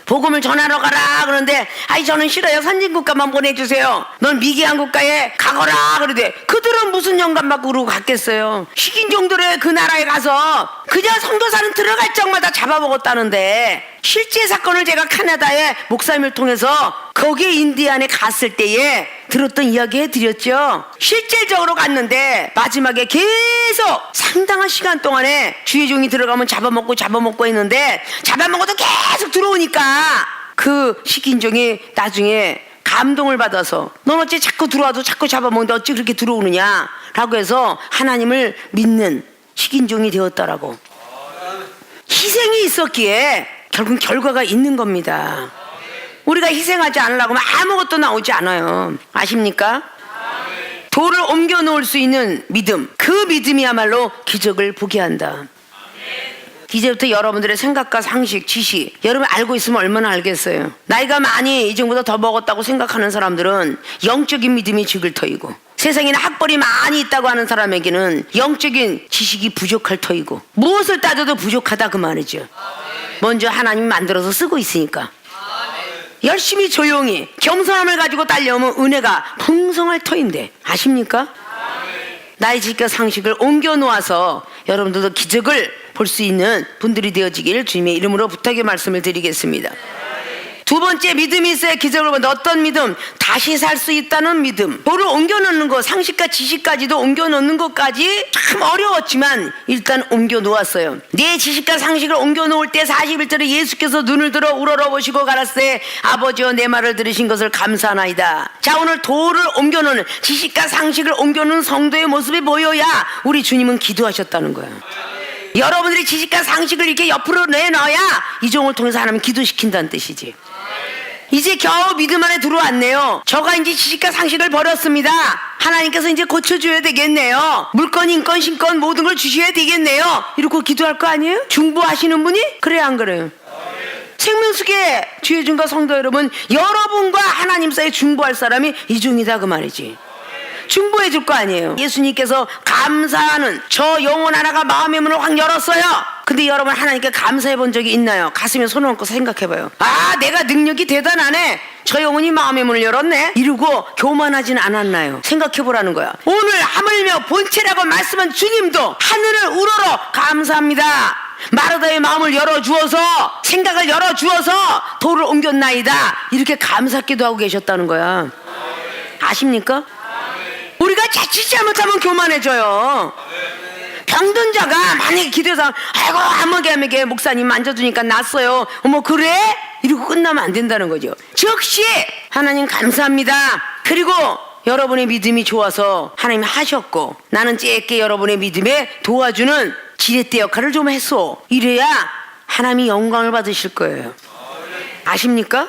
복음을 전하러 가라 그러는데 아이 저는 싫어요. 선진국가만 보내주세요. 넌 미개한 국가에 가거라 그러대. 그들은 무슨 영감 받고 그러고 갔겠어요. 식인종들의 그 나라에 가서 그냥 선교사는 들어갈 적마다 잡아먹었다는데, 실제 사건을 제가 카나다의 목사님을 통해서 거기에 인디안에 갔을 때에 들었던 이야기 해드렸죠. 실질적으로 갔는데 마지막에 계속 상당한 시간 동안에 주의 종이 들어가면 잡아먹고 했는데 잡아먹어도 계속 들어오니까 그 식인종이 나중에 감동을 받아서 넌 어찌 자꾸 들어와도 자꾸 잡아먹는데 어찌 그렇게 들어오느냐 라고 해서 하나님을 믿는 식인종이 되었다라고. 희생이 있었기에 결국 결과가 있는 겁니다. 우리가 희생하지 않으려고 하면 아무것도 나오지 않아요. 아십니까? 돌을 옮겨 놓을 수 있는 믿음, 그 믿음이야말로 기적을 보게 한다. 이제부터 여러분들의 생각과 상식, 지식, 여러분 알고 있으면 얼마나 알겠어요. 나이가 많이 이전보다 더 먹었다고 생각하는 사람들은 영적인 믿음이 죽을 터이고, 세상에는 학벌이 많이 있다고 하는 사람에게는 영적인 지식이 부족할 터이고, 무엇을 따져도 부족하다 그 말이죠. 먼저 하나님이 만들어서 쓰고 있으니까. 열심히 조용히 겸손함을 가지고 따려면 은혜가 풍성할 터인데, 아십니까? 나의 지식과 상식을 옮겨 놓아서 여러분들도 기적을 볼 수 있는 분들이 되어지길 주님의 이름으로 부탁의 말씀을 드리겠습니다. 두 번째, 믿음이 있어야 기적을 본다. 어떤 믿음? 다시 살 수 있다는 믿음. 돌을 옮겨 놓는 것, 상식과 지식까지도 옮겨 놓는 것까지 참 어려웠지만 일단 옮겨 놓았어요. 내 지식과 상식을 옮겨 놓을 때 41절에 예수께서 눈을 들어 우러러보시고 가라사대 아버지여 내 말을 들으신 것을 감사하나이다. 자, 오늘 돌을 옮겨 놓는, 지식과 상식을 옮겨 놓는 성도의 모습이 보여야 우리 주님은 기도하셨다는 거예요. 여러분들이 지식과 상식을 이렇게 옆으로 내놔야 이 종을 통해서 하나님 기도시킨다는 뜻이지. 이제 겨우 믿음 안에 들어왔네요. 저가 이제 지식과 상식을 버렸습니다. 하나님께서 이제 고쳐줘야 되겠네요. 물건, 인권, 신권 모든 걸 주셔야 되겠네요. 이러고 기도할 거 아니에요? 중보하시는 분이? 그래야 안 그래요? 생명수계 주의중과 성도 여러분, 여러분과 하나님 사이에 중보할 사람이 이 중이다 그 말이지. 중보해 줄 거 아니에요. 예수님께서 감사하는 저 영혼 하나가 마음의 문을 확 열었어요. 근데 여러분 하나님께 감사해 본 적이 있나요? 가슴에 손을 얹고 생각해 봐요. 아, 내가 능력이 대단하네. 저 영혼이 마음의 문을 열었네. 이러고 교만하진 않았나요? 생각해 보라는 거야. 오늘 하물며 본체라고 말씀한 주님도 하늘을 우러러 감사합니다. 마르다의 마음을 열어주어서, 생각을 열어주어서 돌을 옮겼나이다. 이렇게 감사기도 하고 계셨다는 거야. 아십니까? 우리가 자칫 잘못하면 교만해져요. 병든 자가 만약에 기도해서 아이고 아무개 목사님 만져주니까 낫어요. 어머 그래? 이러고 끝나면 안 된다는 거죠. 즉시 하나님 감사합니다. 그리고 여러분의 믿음이 좋아서 하나님이 하셨고 나는 짧게 여러분의 믿음에 도와주는 지렛대 역할을 좀 했어. 이래야 하나님이 영광을 받으실 거예요. 아십니까?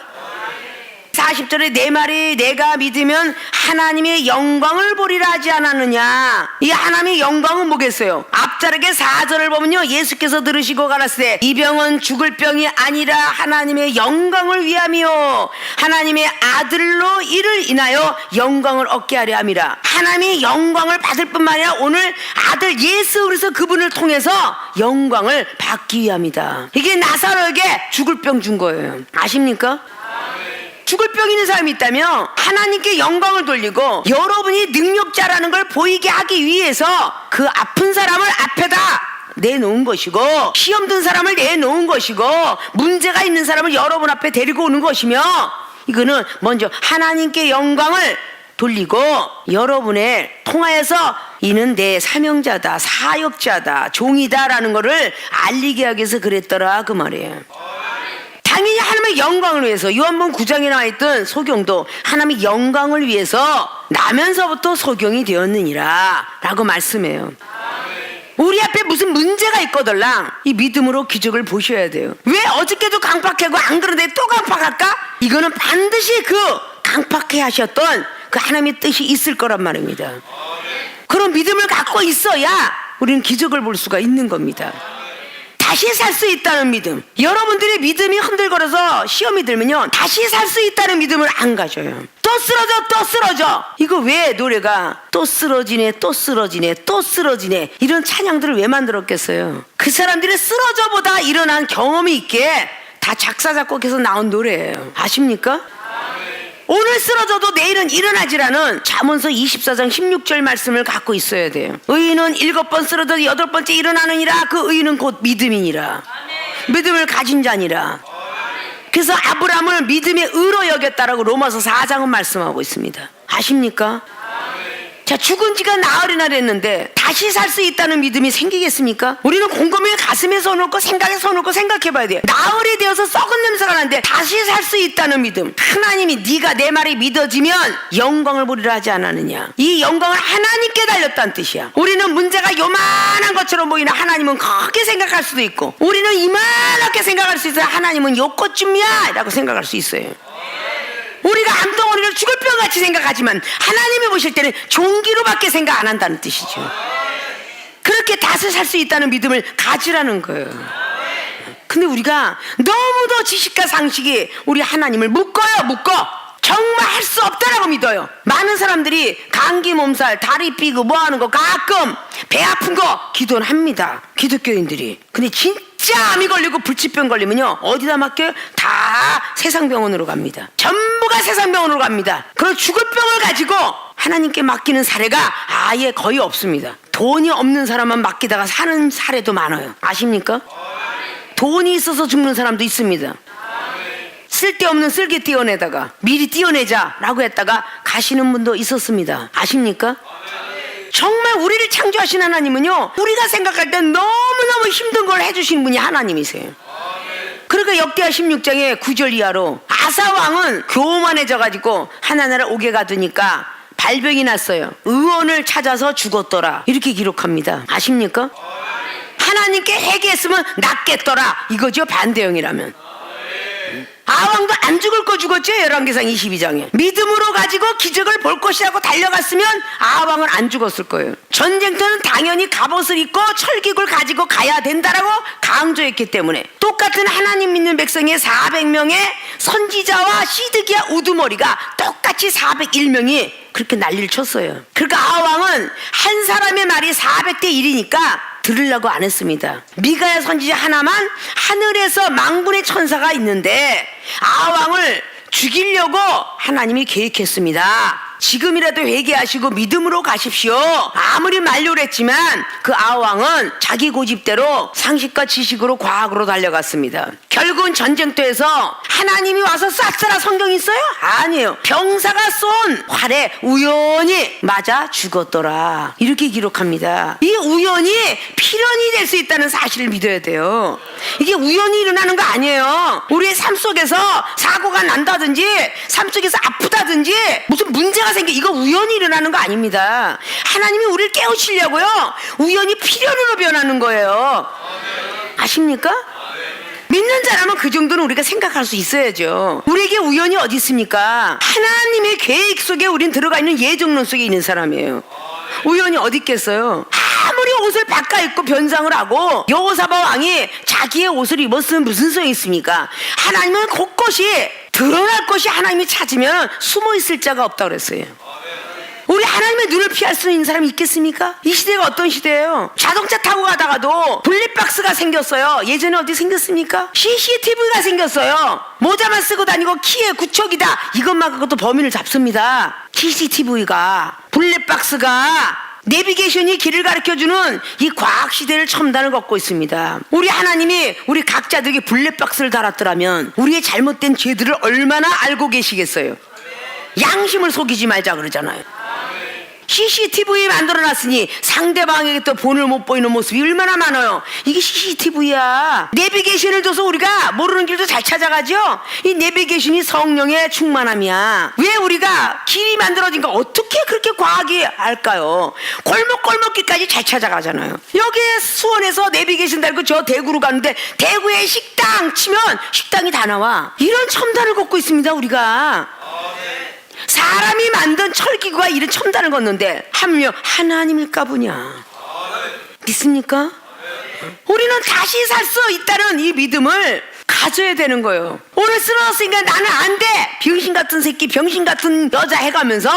40절에 내 말이 내가 믿으면 하나님의 영광을 보리라 하지 않았느냐. 이 하나님의 영광은 뭐겠어요? 앞자락에 4절을 보면요, 예수께서 들으시고 가라사대 이 병은 죽을 병이 아니라 하나님의 영광을 위함이요 하나님의 아들로 이를 인하여 영광을 얻게 하려 함이라. 하나님의 영광을 받을 뿐만 아니라 오늘 아들 예수 그리스도 그분을 통해서 영광을 받기 위함이다. 이게 나사로에게 죽을 병 준 거예요. 아십니까? 죽을 병 있는 사람이 있다면 하나님께 영광을 돌리고 여러분이 능력자라는 걸 보이게 하기 위해서 그 아픈 사람을 앞에다 내놓은 것이고, 시험 든 사람을 내놓은 것이고, 문제가 있는 사람을 여러분 앞에 데리고 오는 것이며, 이거는 먼저 하나님께 영광을 돌리고 여러분의 통하여서 이는 내 사명자다, 사역자다, 종이다라는 거를 알리게 하기 위해서 그랬더라 그 말이에요. 당연히 하나님의 영광을 위해서 요한복음 9장에 나와 있던 소경도 하나님의 영광을 위해서 나면서부터 소경이 되었느니라 라고 말씀해요. 우리 앞에 무슨 문제가 있거들랑 이 믿음으로 기적을 보셔야 돼요. 왜 어저께도 강팍하고 안 그런데 또 강팍할까? 이거는 반드시 그 강팍해 하셨던 그 하나님의 뜻이 있을 거란 말입니다. 그런 믿음을 갖고 있어야 우리는 기적을 볼 수가 있는 겁니다. 다시 살 수 있다는 믿음. 여러분들의 믿음이 흔들거려서 시험이 들면요, 다시 살 수 있다는 믿음을 안 가져요. 또 쓰러져. 이거 왜 노래가 또 쓰러지네 이런 찬양들을 왜 만들었겠어요? 그 사람들이 쓰러져보다 일어난 경험이 있게 다 작사 작곡해서 나온 노래예요. 아십니까? 오늘 쓰러져도 내일은 일어나지라는 잠언서 24장 16절 말씀을 갖고 있어야 돼요. 의인은 7번 쓰러져도 8번째 일어나느니라. 그 의인은 곧 믿음이니라. 믿음을 가진 자니라. 그래서 아브라함을 믿음의 의로 여겼다라고 로마서 4장은 말씀하고 있습니다. 아십니까? 자, 죽은 지가 나흘이나 됐는데 다시 살 수 있다는 믿음이 생기겠습니까? 우리는 곰곰이 가슴에 손 얹고 생각에 손 얹고 생각해봐야 돼요. 나흘이 되어서 썩은 냄새가 나는데 다시 살 수 있다는 믿음. 하나님이 네가 내 말이 믿어지면 영광을 보리라 하지 않았느냐. 이 영광을 하나님께 달렸다는 뜻이야. 우리는 문제가 요만한 것처럼 보이나 하나님은 크게 생각할 수도 있고, 우리는 이만하게 생각할 수 있어요. 하나님은 요것쯤이야 라고 생각할 수 있어요. 우리가 암덩어리를 죽을 병같이 생각하지만 하나님이 보실 때는 종기로밖에 생각 안 한다는 뜻이죠. 그렇게 다시 살 수 있다는 믿음을 가지라는 거예요. 근데 우리가 너무도 지식과 상식이 우리 하나님을 묶어 정말 할 수 없다라고 믿어요. 많은 사람들이 감기 몸살, 다리 삐고 뭐 하는 거, 가끔 배 아픈 거 기도는 합니다, 기독교인들이. 근데 진짜 암이 걸리고 불치병 걸리면요, 어디다 맡겨요? 다 세상병원으로 갑니다. 전부가 세상병원으로 갑니다. 그런 죽을 병을 가지고 하나님께 맡기는 사례가 아예 거의 없습니다. 돈이 없는 사람만 맡기다가 사는 사례도 많아요. 아십니까? 돈이 있어서 죽는 사람도 있습니다. 쓸데없는 쓸개 띄어내다가 미리 띄어내자라고 했다가 가시는 분도 있었습니다. 아십니까? 정말 우리를 창조하신 하나님은요, 우리가 생각할 때 너무너무 힘든 걸 해주신 분이 하나님이세요. 그러니까 역대하 16장의 9절 이하로 아사왕은 교만해져가지고 하나나라 옥에 가두니까 발병이 났어요. 의원을 찾아서 죽었더라 이렇게 기록합니다. 아십니까? 하나님께 회개했으면 낫겠더라 이거죠, 반대형이라면. 아왕도 안 죽을 거 죽었죠. 열왕기상 22장에 믿음으로 가지고 기적을 볼 것이라고 달려갔으면 아왕은 안 죽었을 거예요. 전쟁터는 당연히 갑옷을 입고 철기구를 가지고 가야 된다라고 강조했기 때문에 똑같은 하나님 믿는 백성의 400명의 선지자와 시드기야 우두머리가 똑같이 401명이 그렇게 난리를 쳤어요. 그러니까 아왕은 한 사람의 말이 400대 1이니까 들으려고 안 했습니다. 미가야 선지자 하나만 하늘에서 망군의 천사가 있는데 아왕을 죽이려고 하나님이 계획했습니다. 지금이라도 회개하시고 믿음으로 가십시오. 아무리 만류를 했지만 그 아왕은 자기 고집대로 상식과 지식으로 과학으로 달려갔습니다. 결국은 전쟁터에서 하나님이 와서 싹쓸아 성경이 있어요? 아니에요. 병사가 쏜 활에 우연히 맞아 죽었더라. 이렇게 기록합니다. 이 우연이 필연이 될 수 있다는 사실을 믿어야 돼요. 이게 우연히 일어나는 거 아니에요. 우리의 삶 속에서 사고가 난다든지 삶 속에서 아프다든지 무슨 문제가 생겨, 이거 우연히 일어나는 거 아닙니다. 하나님이 우리를 깨우치려고요. 우연히 필연으로 변하는 거예요. 아십니까? 믿는 자라면 그 정도는 우리가 생각할 수 있어야죠. 우리에게 우연이 어디 있습니까? 하나님의 계획 속에 우린 들어가 있는 예정론 속에 있는 사람이에요. 우연이 어디 있겠어요? 아무리 옷을 바꿔 입고 변상을 하고 여호사밧 왕이 자기의 옷을 입었으면 무슨 소용이 있습니까? 하나님은 곳곳이 드러날 것이 하나님이 찾으면 숨어 있을 자가 없다 그랬어요. 우리 하나님의 눈을 피할 수 있는 사람이 있겠습니까? 이 시대가 어떤 시대예요? 자동차 타고 가다가도 블랙박스가 생겼어요. 예전에 어디 생겼습니까? CCTV가 생겼어요. 모자만 쓰고 다니고 키에 구척이다, 이것만 그것도 범인을 잡습니다. CCTV가, 블랙박스가, 내비게이션이 길을 가르쳐주는 이 과학시대를 첨단을 걷고 있습니다. 우리 하나님이 우리 각자들에게 블랙박스를 달았더라면 우리의 잘못된 죄들을 얼마나 알고 계시겠어요? 양심을 속이지 말자 그러잖아요. CCTV 만들어놨으니 상대방에게 또 본을 못 보이는 모습이 얼마나 많아요. 이게 CCTV야. 내비게이션을 줘서 우리가 모르는 길도 잘 찾아가죠. 이 내비게이션이 성령의 충만함이야. 왜 우리가 길이 만들어진 거 어떻게 그렇게 과학이 알까요? 골목골목길까지 잘 찾아가잖아요. 여기에 수원에서 내비게이션 달고 저 대구로 가는데 대구에 식당 치면 식당이 다 나와. 이런 첨단을 걷고 있습니다 우리가. 사람이 만든 철기구가 이런 첨단을 걷는데 하물며 하나님일까 보냐. 믿습니까? 우리는 다시 살 수 있다는 이 믿음을 가져야 되는 거예요. 오늘 쓰러졌으니까 나는 안 돼, 병신 같은 새끼, 병신 같은 여자 해가면서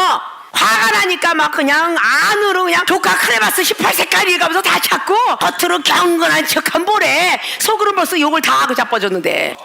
화가 나니까 막 그냥 안으로 그냥 조카 크레바스 18색깔 읽으면서 다 찾고 겉으로 경건한 척한 보래. 속으로 벌써 욕을 다 하고 자빠졌는데,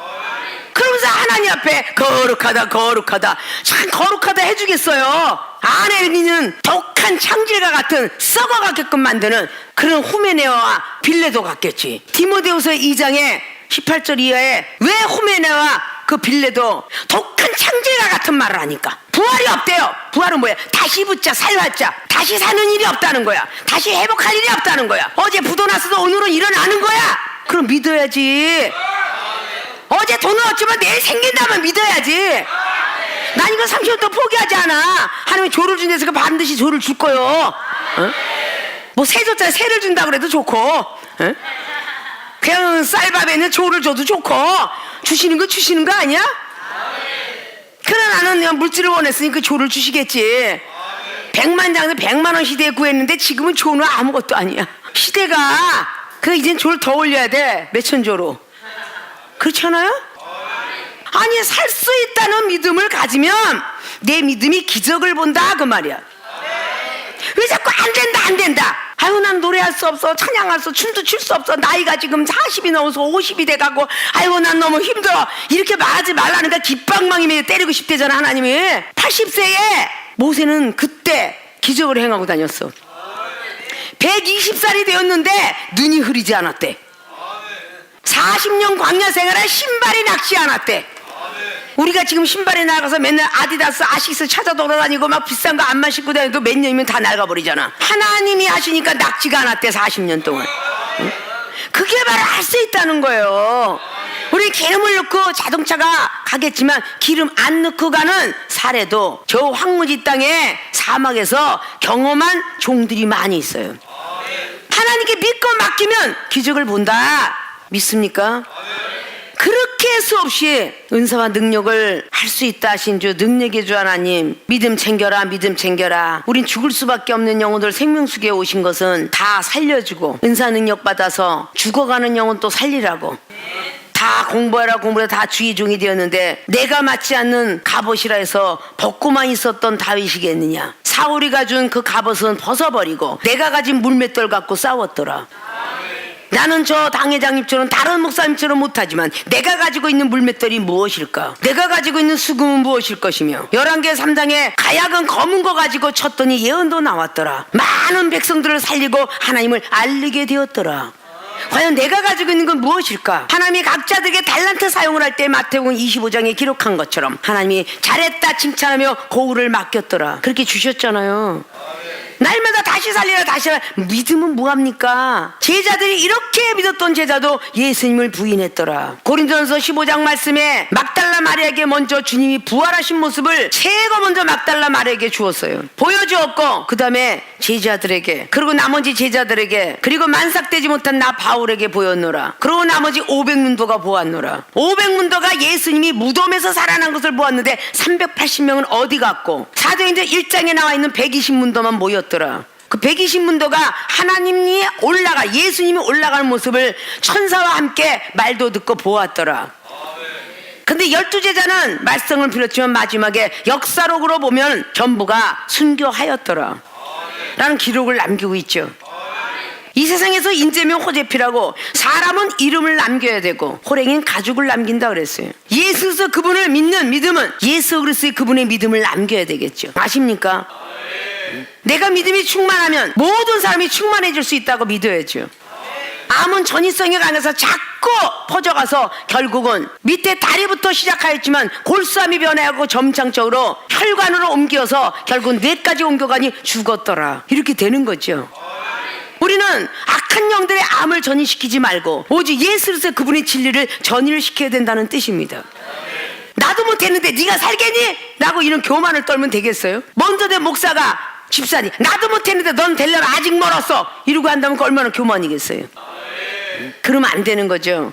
그러면서 하나님 앞에 거룩하다 거룩하다, 참 거룩하다 해주겠어요? 안에 있는 독한 창질과 같은 썩어가게끔 만드는 그런 후메네와 빌레도 같겠지. 디모데후서 2장에 18절 이하에 왜 후메네와 그 빌레도 독한 창질과 같은 말을 하니까 부활이 없대요. 부활은 뭐야? 다시 붙자 살활자, 다시 사는 일이 없다는 거야. 다시 회복할 일이 없다는 거야. 어제 부도났어도 오늘은 일어나는 거야. 그럼 믿어야지. 어제 돈을 얻지만 내일 생긴다면 믿어야지. 난 이거 30년 동안 포기하지 않아. 하나님이 조를 준 데서 반드시 조를 줄 거요. 어? 뭐 세조짜리 세를 준다 그래도 좋고, 어? 그냥 쌀밥에는 조를 줘도 좋고, 주시는 거 주시는 거 아니야? 그래, 나는 그냥 물질을 원했으니 그 조를 주시겠지. 100만장에서 100만원 시대에 구했는데 지금은 조는 아무것도 아니야. 시대가 그 이젠 조를 더 올려야 돼. 몇천 조로. 그렇지 않아요? 아니, 살 수 있다는 믿음을 가지면 내 믿음이 기적을 본다 그 말이야. 왜 자꾸 안 된다 안 된다. 아유, 난 노래할 수 없어, 찬양할 수, 춤도 출 수 없어, 나이가 지금 40이 넘어서 50이 돼가고, 아이고 난 너무 힘들어, 이렇게 말하지 말라니까 깃방망이에 때리고 싶대잖아 하나님이. 80세에 모세는 그때 기적을 행하고 다녔어. 120살이 되었는데 눈이 흐리지 않았대. 40년 광야 생활에 신발이 낚지 않았대. 우리가 지금 신발에 나가서 맨날 아디다스, 아식스 찾아 돌아다니고 막 비싼 거 안만 신고 다녀도 몇 년이면 다 낡아버리잖아. 하나님이 하시니까 낚지가 않았대 40년 동안. 응? 그게 바로 할 수 있다는 거예요. 우리 기름을 넣고 자동차가 가겠지만 기름 안 넣고 가는 사례도 저 황무지 땅에 사막에서 경험한 종들이 많이 있어요. 하나님께 믿고 맡기면 기적을 본다. 믿습니까? 그렇게 수없이 은사와 능력을 할 수 있다 하신 주, 능력의 주 하나님, 믿음 챙겨라 믿음 챙겨라. 우린 죽을 수밖에 없는 영혼들 생명수계에 오신 것은 다 살려주고, 은사 능력 받아서 죽어가는 영혼 또 살리라고. 다 공부하라 공부하라 다 주의 종이 되었는데 내가 맞지 않는 갑옷이라 해서 벗고만 있었던 다윗이겠느냐. 사울이가 준 그 갑옷은 벗어버리고 내가 가진 물맷돌 갖고 싸웠더라. 나는 저 당회장님처럼 다른 목사님처럼 못하지만 내가 가지고 있는 물맷돌이 무엇일까? 내가 가지고 있는 수금은 무엇일 것이며 11개 3장에 가약은 검은 거 가지고 쳤더니 예언도 나왔더라. 많은 백성들을 살리고 하나님을 알리게 되었더라. 과연 내가 가지고 있는 건 무엇일까? 하나님이 각자들에게 달란트 사용을 할 때 마태복음 25장에 기록한 것처럼 하나님이 잘했다 칭찬하며 고울을 맡겼더라. 그렇게 주셨잖아요. 날마다 다시 살리라 다시 살리라. 믿음은 뭐합니까? 제자들이 이렇게 믿었던 제자도 예수님을 부인했더라. 고린도전서 15장 말씀에 막달라 마리아에게 먼저 주님이 부활하신 모습을 최고 먼저 막달라 마리아에게 주었어요. 보여주었고 그 다음에 제자들에게, 그리고 나머지 제자들에게, 그리고 만삭되지 못한 나 바울에게 보였노라. 그리고 나머지 500문도가 보았노라. 500문도가 예수님이 무덤에서 살아난 것을 보았는데 380명은 어디 갔고, 사도행전 1장에 나와 있는 120문도만 모였더라. 그 120문도가 하나님이 예수님이 올라가는 모습을 천사와 함께 말도 듣고 보았더라. 근데 12제자는 말썽을 피웠지만 마지막에 역사록으로 보면 전부가 순교하였더라 라는 기록을 남기고 있죠. 이 세상에서 인재면 호재피라고 사람은 이름을 남겨야 되고 호랭이는 가죽을 남긴다 그랬어요. 예수 그분을 믿는 믿음은 예수 그리스도의 그분의 믿음을 남겨야 되겠죠. 아십니까? 내가 믿음이 충만하면 모든 사람이 충만해질 수 있다고 믿어야죠. 암은 전이성이 강해서 자꾸 퍼져가서 결국은 밑에 다리부터 시작하였지만 골수암이 변해하고 점창적으로 혈관으로 옮겨서 결국 뇌까지 옮겨가니 죽었더라. 이렇게 되는 거죠. 우리는 악한 영들의 암을 전이시키지 말고 오직 예수 그리스도 그분의 진리를 전이를 시켜야 된다는 뜻입니다. 나도 못했는데 네가 살겠니? 라고 이런 교만을 떨면 되겠어요? 먼저 내 목사가 집사님 나도 못했는데 넌 되려면 아직 멀었어 이러고 한다면 얼마나 교만이겠어요? 그러면 안 되는 거죠.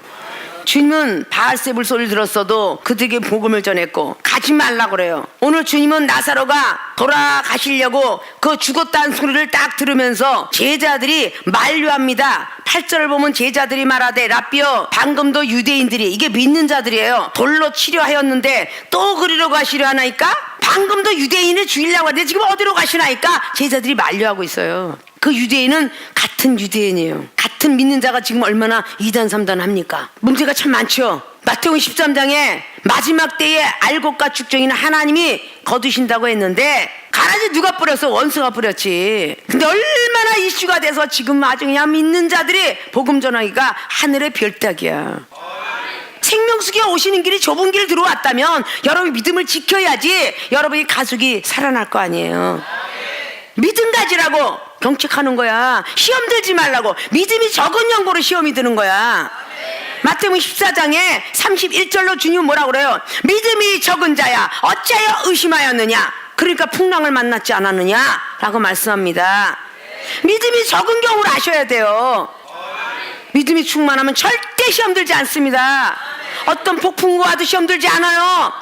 주님은 바알세불 소리를 들었어도 그들에게 복음을 전했고 가지 말라고 그래요. 오늘 주님은 나사로가 돌아가시려고 그 죽었다는 소리를 딱 들으면서 제자들이 만류합니다. 8절을 보면 제자들이 말하되 라삐여 방금도 유대인들이, 이게 믿는 자들이에요, 돌로 치료하였는데 또 그리로 가시려 하나이까? 방금도 유대인을 죽이려고 하는데 지금 어디로 가시나이까? 제자들이 만류하고 있어요. 그 유대인은 같은 유대인이에요. 같은 믿는 자가 지금 얼마나 2단 3단 합니까? 문제가 참 많죠. 마태복음 13장에 마지막 때에 알곡과 죽정이는 하나님이 거두신다고 했는데 가라지 누가 뿌렸어? 원수가 뿌렸지. 근데 얼마나 이슈가 돼서 지금 아주 그냥 믿는 자들이 복음 전하기가 하늘의 별따기야. 생명수기에 오시는 길이 좁은 길 들어왔다면 여러분이 믿음을 지켜야지 여러분이 가족이 살아날 거 아니에요. 믿음 가지라고 경책하는 거야. 시험 들지 말라고. 믿음이 적은 연고로 시험이 드는 거야. 마태복음 14장에 31절로 주님 뭐라고 그래요? 믿음이 적은 자야 어찌하여 의심하였느냐? 그러니까 풍랑을 만났지 않았느냐? 라고 말씀합니다. 믿음이 적은 경우를 아셔야 돼요. 믿음이 충만하면 절대 시험 들지 않습니다. 어떤 폭풍과 와도 시험 들지 않아요.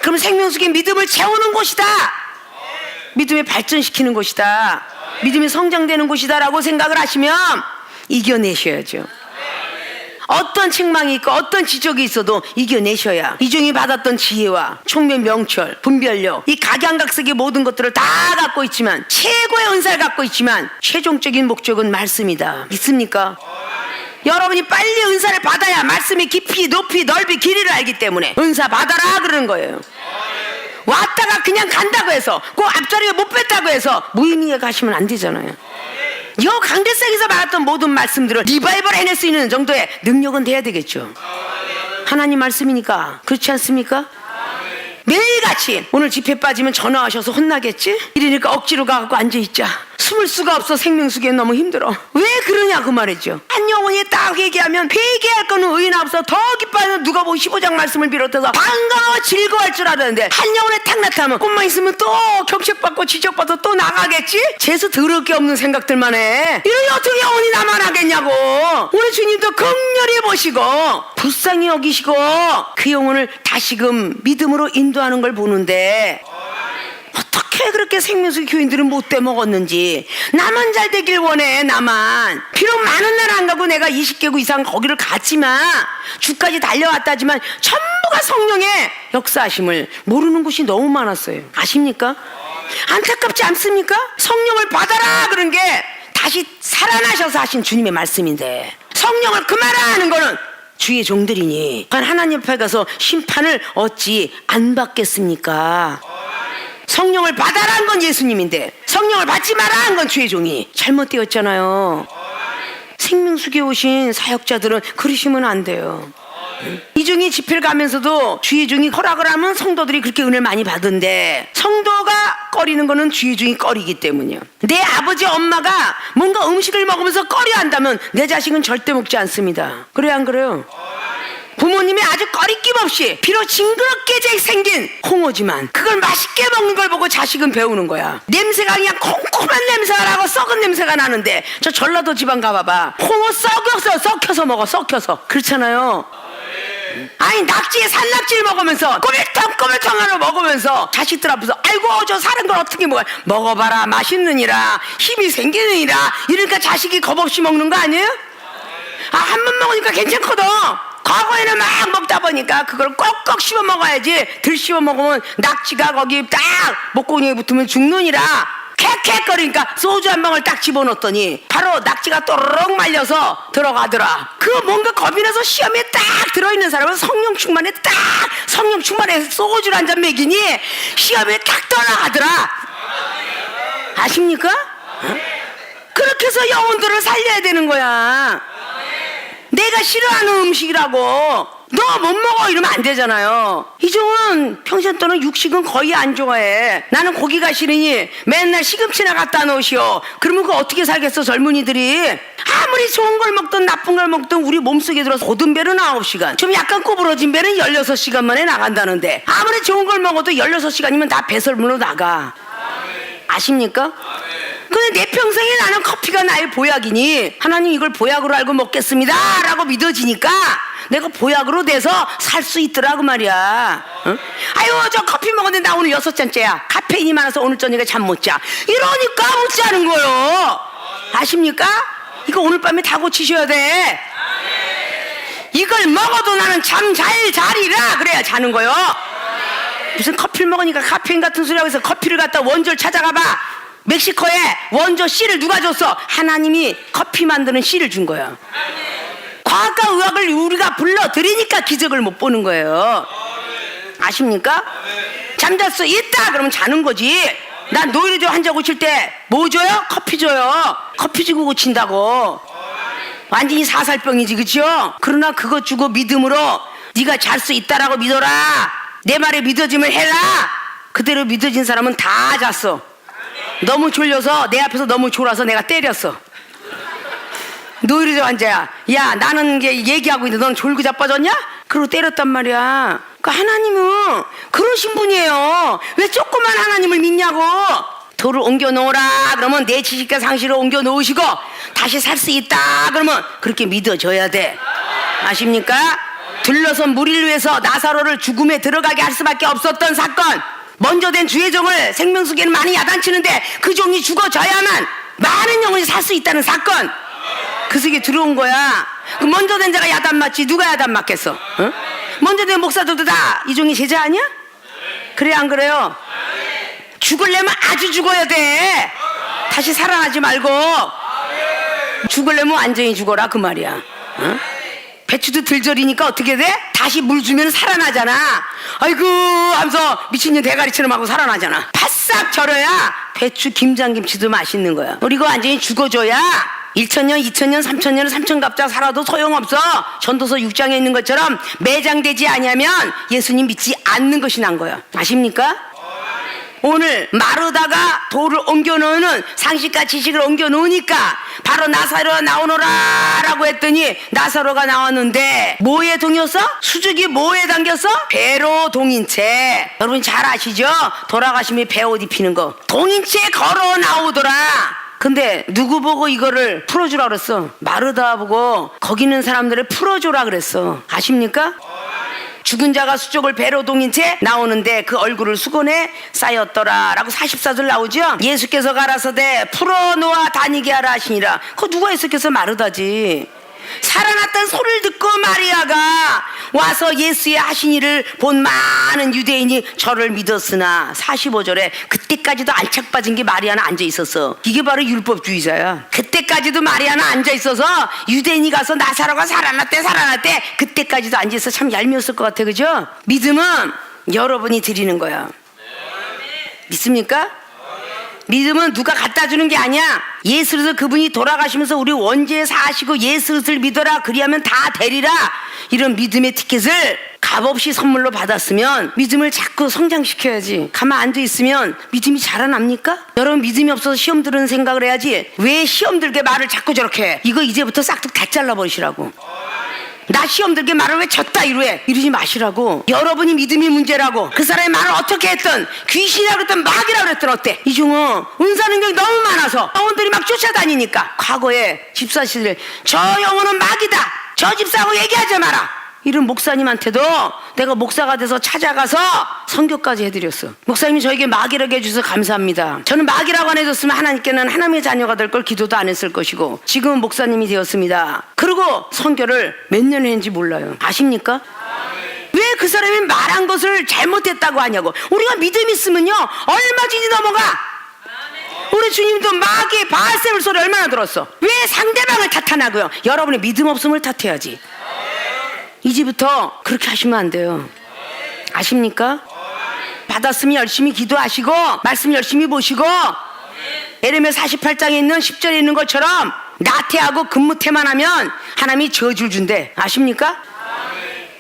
그럼 생명수기에 믿음을 채우는 곳이다, 믿음을 발전시키는 곳이다, 믿음이 성장되는 곳이다 라고 생각을 하시면 이겨내셔야죠. 어떤 책망이 있고 어떤 지적이 있어도 이겨내셔야 이종이 받았던 지혜와 총명 명철 분별력, 이 각양각색의 모든 것들을 다 갖고 있지만, 최고의 은사를 갖고 있지만 최종적인 목적은 말씀이다. 믿습니까? 여러분이 빨리 은사를 받아야 말씀의 깊이 높이 넓이 길이를 알기 때문에 은사 받아라 그러는 거예요. 왔다가 그냥 간다고 해서 그 앞자리에 못 뺐다고 해서 무의미하게 가시면 안 되잖아요. 여 강대상에서 말했던 모든 말씀들을 리바이벌 해낼 수 있는 정도의 능력은 돼야 되겠죠. 하나님 말씀이니까. 그렇지 않습니까? 매일같이 오늘 집회 빠지면 전화하셔서 혼나겠지? 이러니까 억지로 가갖고 앉아있자. 숨을 수가 없어. 생명수기엔 너무 힘들어. 왜 그러냐 그 말이죠. 한 영혼이 딱 회개하면 회개할 거는 의인 없어. 더 기뻐하는 누가복음 15장 말씀을 비롯해서 반가워 즐거워할 줄 알았는데 한 영혼에 탁 나타나면 꿈만 있으면 또 경책받고 지적받고 또 나가겠지? 재수 더럽게 없는 생각들만 해. 이러니 어떻게 영혼이 나만 하겠냐고. 오늘 주님도 긍휼히 보시고 불쌍히 여기시고 그 영혼을 다시금 믿음으로 인도하는 걸 보는데 어떻게 그렇게 생명수기 교인들은 못돼 먹었는지. 나만 잘 되길 원해. 나만 비록 많은 나라 안 가고 내가 20개국 이상 거기를 갔지만 주까지 달려왔다지만 전부가 성령의 역사하심을 모르는 곳이 너무 많았어요. 아십니까? 안타깝지 않습니까? 성령을 받아라 그런 게 다시 살아나셔서 하신 주님의 말씀인데 성령을 금하라 하는 거는 주의 종들이니 하나님 앞에 가서 심판을 어찌 안 받겠습니까? 성령을 받아라 한 건 예수님인데 성령을 받지 마라 한 건 주의 종이 잘못되었잖아요. 생명수에 오신 사역자들은 그러시면 안 돼요. 이종이 집회를 가면서도 주의 종이 허락을 하면 성도들이 그렇게 은혜를 많이 받은데 성도가 꺼리는 거는 주의 종이 꺼리기 때문이요. 내 아버지 엄마가 뭔가 음식을 먹으면서 꺼려 한다면 내 자식은 절대 먹지 않습니다. 그래요 안 그래요? 부모님이 아주 꺼리낌 없이 비록 징그럽게 생긴 홍어지만 그걸 맛있게 먹는 걸 보고 자식은 배우는 거야. 냄새가 그냥 콩콩한 냄새가 나고 썩은 냄새가 나는데 저 전라도 지방 가봐봐. 홍어 썩혀서 먹어. 썩혀서. 그렇잖아요. 아니 낙지에 산낙지를 먹으면서 꼬물텅꼬물텅 하나 먹으면서 자식들 앞에서 아이고 저 사는 걸 어떻게 먹어봐라 맛있느니라 힘이 생기느니라 이러니까 자식이 겁없이 먹는 거 아니에요? 한 번 먹으니까 괜찮거든. 과거에는 막 먹다 보니까 그걸 꼭꼭 씹어 먹어야지 덜 씹어 먹으면 낙지가 거기 딱 목구멍에 붙으면 죽느니라 캑캑거리니까 소주 한 방울 딱 집어넣었더니 바로 낙지가 또르륵 말려서 들어가더라. 그 뭔가 겁이 나서 시험에 딱 들어있는 사람은 성령 충만해서 소주를 한 잔 먹이니 시험에 딱 떠나가더라. 아십니까? 그렇게 해서 영혼들을 살려야 되는 거야. 내가 싫어하는 음식이라고 너 못 먹어 이러면 안 되잖아요. 이종은 평생 동안 육식은 거의 안 좋아해. 나는 고기가 싫으니 맨날 시금치나 갖다 놓으시오. 그러면 그거 어떻게 살겠어 젊은이들이. 아무리 좋은 걸 먹든 나쁜 걸 먹든 우리 몸속에 들어서 고든 배는 9시간 좀 약간 구부러진 배는 16시간 만에 나간다는데 아무리 좋은 걸 먹어도 16시간이면 다 배설물로 나가. 아십니까? 근데 내 평생에 나는 커피가 나의 보약이니 하나님 이걸 보약으로 알고 먹겠습니다 라고 믿어지니까 내가 보약으로 돼서 살 수 있더라고 말이야. 응? 아유 저 커피 먹었는데 나 오늘 6잔째야. 카페인이 많아서 오늘 저녁에 잠 못 자. 이러니까 못 자는 거요. 아십니까? 이거 오늘 밤에 다 고치셔야 돼. 이걸 먹어도 나는 잠 잘 자리라 그래야 자는 거요. 무슨 커피를 먹으니까 카페인 같은 소리하고 해서 커피를 갖다 원조를 찾아가봐. 멕시코에 원조 씨를 누가 줬어? 하나님이 커피 만드는 씨를 준 거야. 과학과 의학을 우리가 불러들이니까 기적을 못 보는 거예요. 아십니까? 잠잘 수 있다 그러면 자는 거지. 난 노이로제 환자 고칠 때 뭐 줘요? 커피 줘요. 커피 주고 고친다고. 완전히 사살병이지 그치요? 그러나 그거 주고 믿음으로 네가 잘 수 있다라고 믿어라. 내 말에 믿어짐을 해라. 그대로 믿어진 사람은 다 잤어. 너무 졸려서 내 앞에서 너무 졸아서 내가 때렸어. 노이로제 환자야. 야 나는 게 얘기하고 있는데 넌 졸고 자빠졌냐? 그러고 때렸단 말이야. 그 하나님은 그러신 분이에요. 왜 조그만 하나님을 믿냐고. 돌을 옮겨 놓으라 그러면 내 지식과 상식을 옮겨 놓으시고 다시 살 수 있다 그러면 그렇게 믿어줘야 돼. 아십니까? 들러선 무리를 위해서 나사로를 죽음에 들어가게 할 수밖에 없었던 사건. 먼저 된 주의 종을 생명수계는 많이 야단치는데 그 종이 죽어져야만 많은 영혼이 살 수 있다는 사건. 그 속에 들어온 거야. 그 먼저 된 자가 야단 맞지 누가 야단 맞겠어? 응? 먼저 된 목사들도 다 이 종이 제자 아니야? 그래 안 그래요? 죽으려면 아주 죽어야 돼. 다시 살아나지 말고. 죽으려면 완전히 죽어라 그 말이야. 응? 배추도 들절이니까 어떻게 돼? 다시 물 주면 살아나잖아. 아이고 하면서 미친년 대가리처럼 하고 살아나잖아. 바싹 절여야 배추 김장김치도 맛있는 거야. 그리고 완전히 죽어줘야 1000년, 2000년, 3000년을 삼천갑자 살아도 소용없어. 전도서 6장에 있는 것처럼 매장되지 아니하면 예수님 믿지 않는 것이 난 거야. 아십니까? 오늘 마르다가 돌을 옮겨 놓는 상식과 지식을 옮겨 놓으니까 바로 나사로가 나오너라 라고 했더니 나사로가 나왔는데 뭐에 동이었어? 수족이 뭐에 담겼어? 배로 동인채. 여러분 잘 아시죠? 돌아가시면 배 옷 입히는 거 동인채 걸어 나오더라. 근데 누구 보고 이거를 풀어주라 그랬어? 마르다 보고 거기 있는 사람들을 풀어주라 그랬어. 아십니까? 죽은 자가 수족을 배로 동인 채 나오는데 그 얼굴을 수건에 쌓였더라 라고 44절 나오죠. 예수께서 가라사대 풀어놓아 다니게 하라 하시니라. 그거 누가 예수께서 마르다지. 살아났다는 소리를 듣고 마리아가 와서 예수의 하신 일을 본 많은 유대인이 저를 믿었으나 45절에 그때까지도 안착 빠진 게 마리아는 앉아 있었어. 이게 바로 율법주의자야. 그때까지도 마리아는 앉아 있어서 유대인이 가서 나사로가 살아났대 그때까지도 앉아 있어. 참 얄미웠을 것 같아. 그죠? 믿음은 여러분이 드리는 거야. 믿습니까? 믿음은 누가 갖다 주는 게 아니야. 예수 그리스도 그분이 돌아가시면서 우리 원죄에 사시고 예수 그리스도를 믿어라 그리하면 다 되리라, 이런 믿음의 티켓을 값없이 선물로 받았으면 믿음을 자꾸 성장시켜야지. 가만 앉아 있으면 믿음이 자라납니까? 여러분 믿음이 없어서 시험 들은 생각을 해야지. 왜 시험 들게 말을 자꾸 저렇게 해? 이거 이제부터 싹둑 다 잘라버리시라고. 나 시험 들게 말을 왜 졌다 이러지 마시라고. 여러분이 믿음이 문제라고. 그 사람의 말을 어떻게 했든 귀신이라고 그랬든 마귀라고 그랬든 어때? 이중은 은사 능력이 너무 많아서 영혼들이 막 쫓아다니니까. 과거에 집사씨들 저 영혼은 마귀다, 저 집사하고 얘기하지 마라 이런 목사님한테도 내가 목사가 돼서 찾아가서 선교까지 해드렸어. 목사님이 저에게 마귀라고 해주셔서 감사합니다. 저는 마귀라고 안 해줬으면 하나님께는 하나님의 자녀가 될 걸 기도도 안 했을 것이고 지금은 목사님이 되었습니다. 그리고 선교를 몇 년 했는지 몰라요. 아십니까? 왜 그 사람이 말한 것을 잘못했다고 하냐고. 우리가 믿음 있으면요 얼마든지 넘어가. 우리 주님도 마귀 바알세불 소리 얼마나 들었어. 왜 상대방을 탓하냐고요. 여러분의 믿음 없음을 탓해야지. 이제부터 그렇게 하시면 안 돼요. 아십니까? 받았으면 열심히 기도하시고 말씀 열심히 보시고 에레미야 48장에 있는 10절에 있는 것처럼 나태하고 근무태만 하면 하나님이 저주를 준대. 아십니까?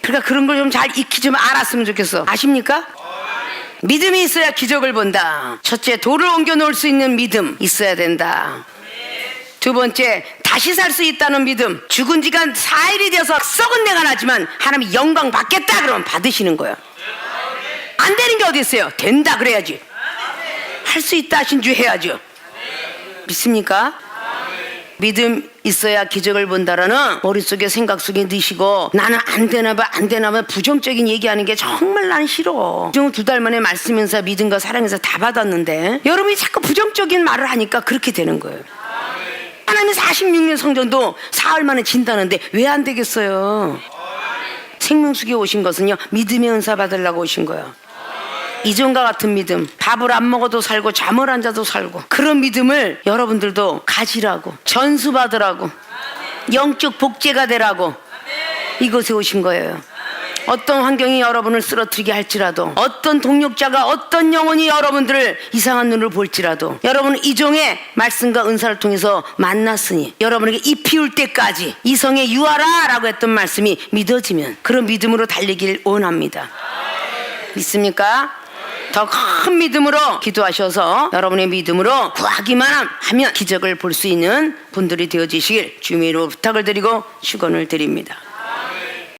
그러니까 그런 걸 좀 잘 익히 좀 알았으면 좋겠어. 아십니까? 믿음이 있어야 기적을 본다. 첫째, 돌을 옮겨 놓을 수 있는 믿음 있어야 된다. 두 번째, 다시 살 수 있다는 믿음. 죽은 지가 4일이 되어서 썩은 내가 나지만 하나님이 영광 받겠다 그러면 받으시는 거야. 안 되는 게 어디 있어요? 된다 그래야지. 할 수 있다 하신 주 해야죠. 믿습니까? 믿음 있어야 기적을 본다라는 머릿속에 생각 속에 넣으시고 나는 안 되나 봐 부정적인 얘기하는 게 정말 난 싫어. 지금 2달 만에 말씀에서 믿음과 사랑에서 다 받았는데 여러분이 자꾸 부정적인 말을 하니까 그렇게 되는 거예요. 하나님 46년 성전도 사흘 만에 진다는데 왜 안 되겠어요? 생명수에 오신 것은요 믿음의 은사 받으려고 오신 거예요. 이전과 같은 믿음, 밥을 안 먹어도 살고 잠을 안 자도 살고, 그런 믿음을 여러분들도 가지라고, 전수 받으라고, 영적 복제가 되라고 이곳에 오신 거예요. 어떤 환경이 여러분을 쓰러뜨리게 할지라도, 어떤 동력자가 어떤 영혼이 여러분들을 이상한 눈으로 볼지라도 여러분은 이종의 말씀과 은사를 통해서 만났으니 여러분에게 이 피울 때까지 이성에 유하라 라고 했던 말씀이 믿어지면 그런 믿음으로 달리길 원합니다. 믿습니까? 더 큰 믿음으로 기도하셔서 여러분의 믿음으로 구하기만 하면 기적을 볼 수 있는 분들이 되어지시길 주님으로 부탁을 드리고 축원을 드립니다.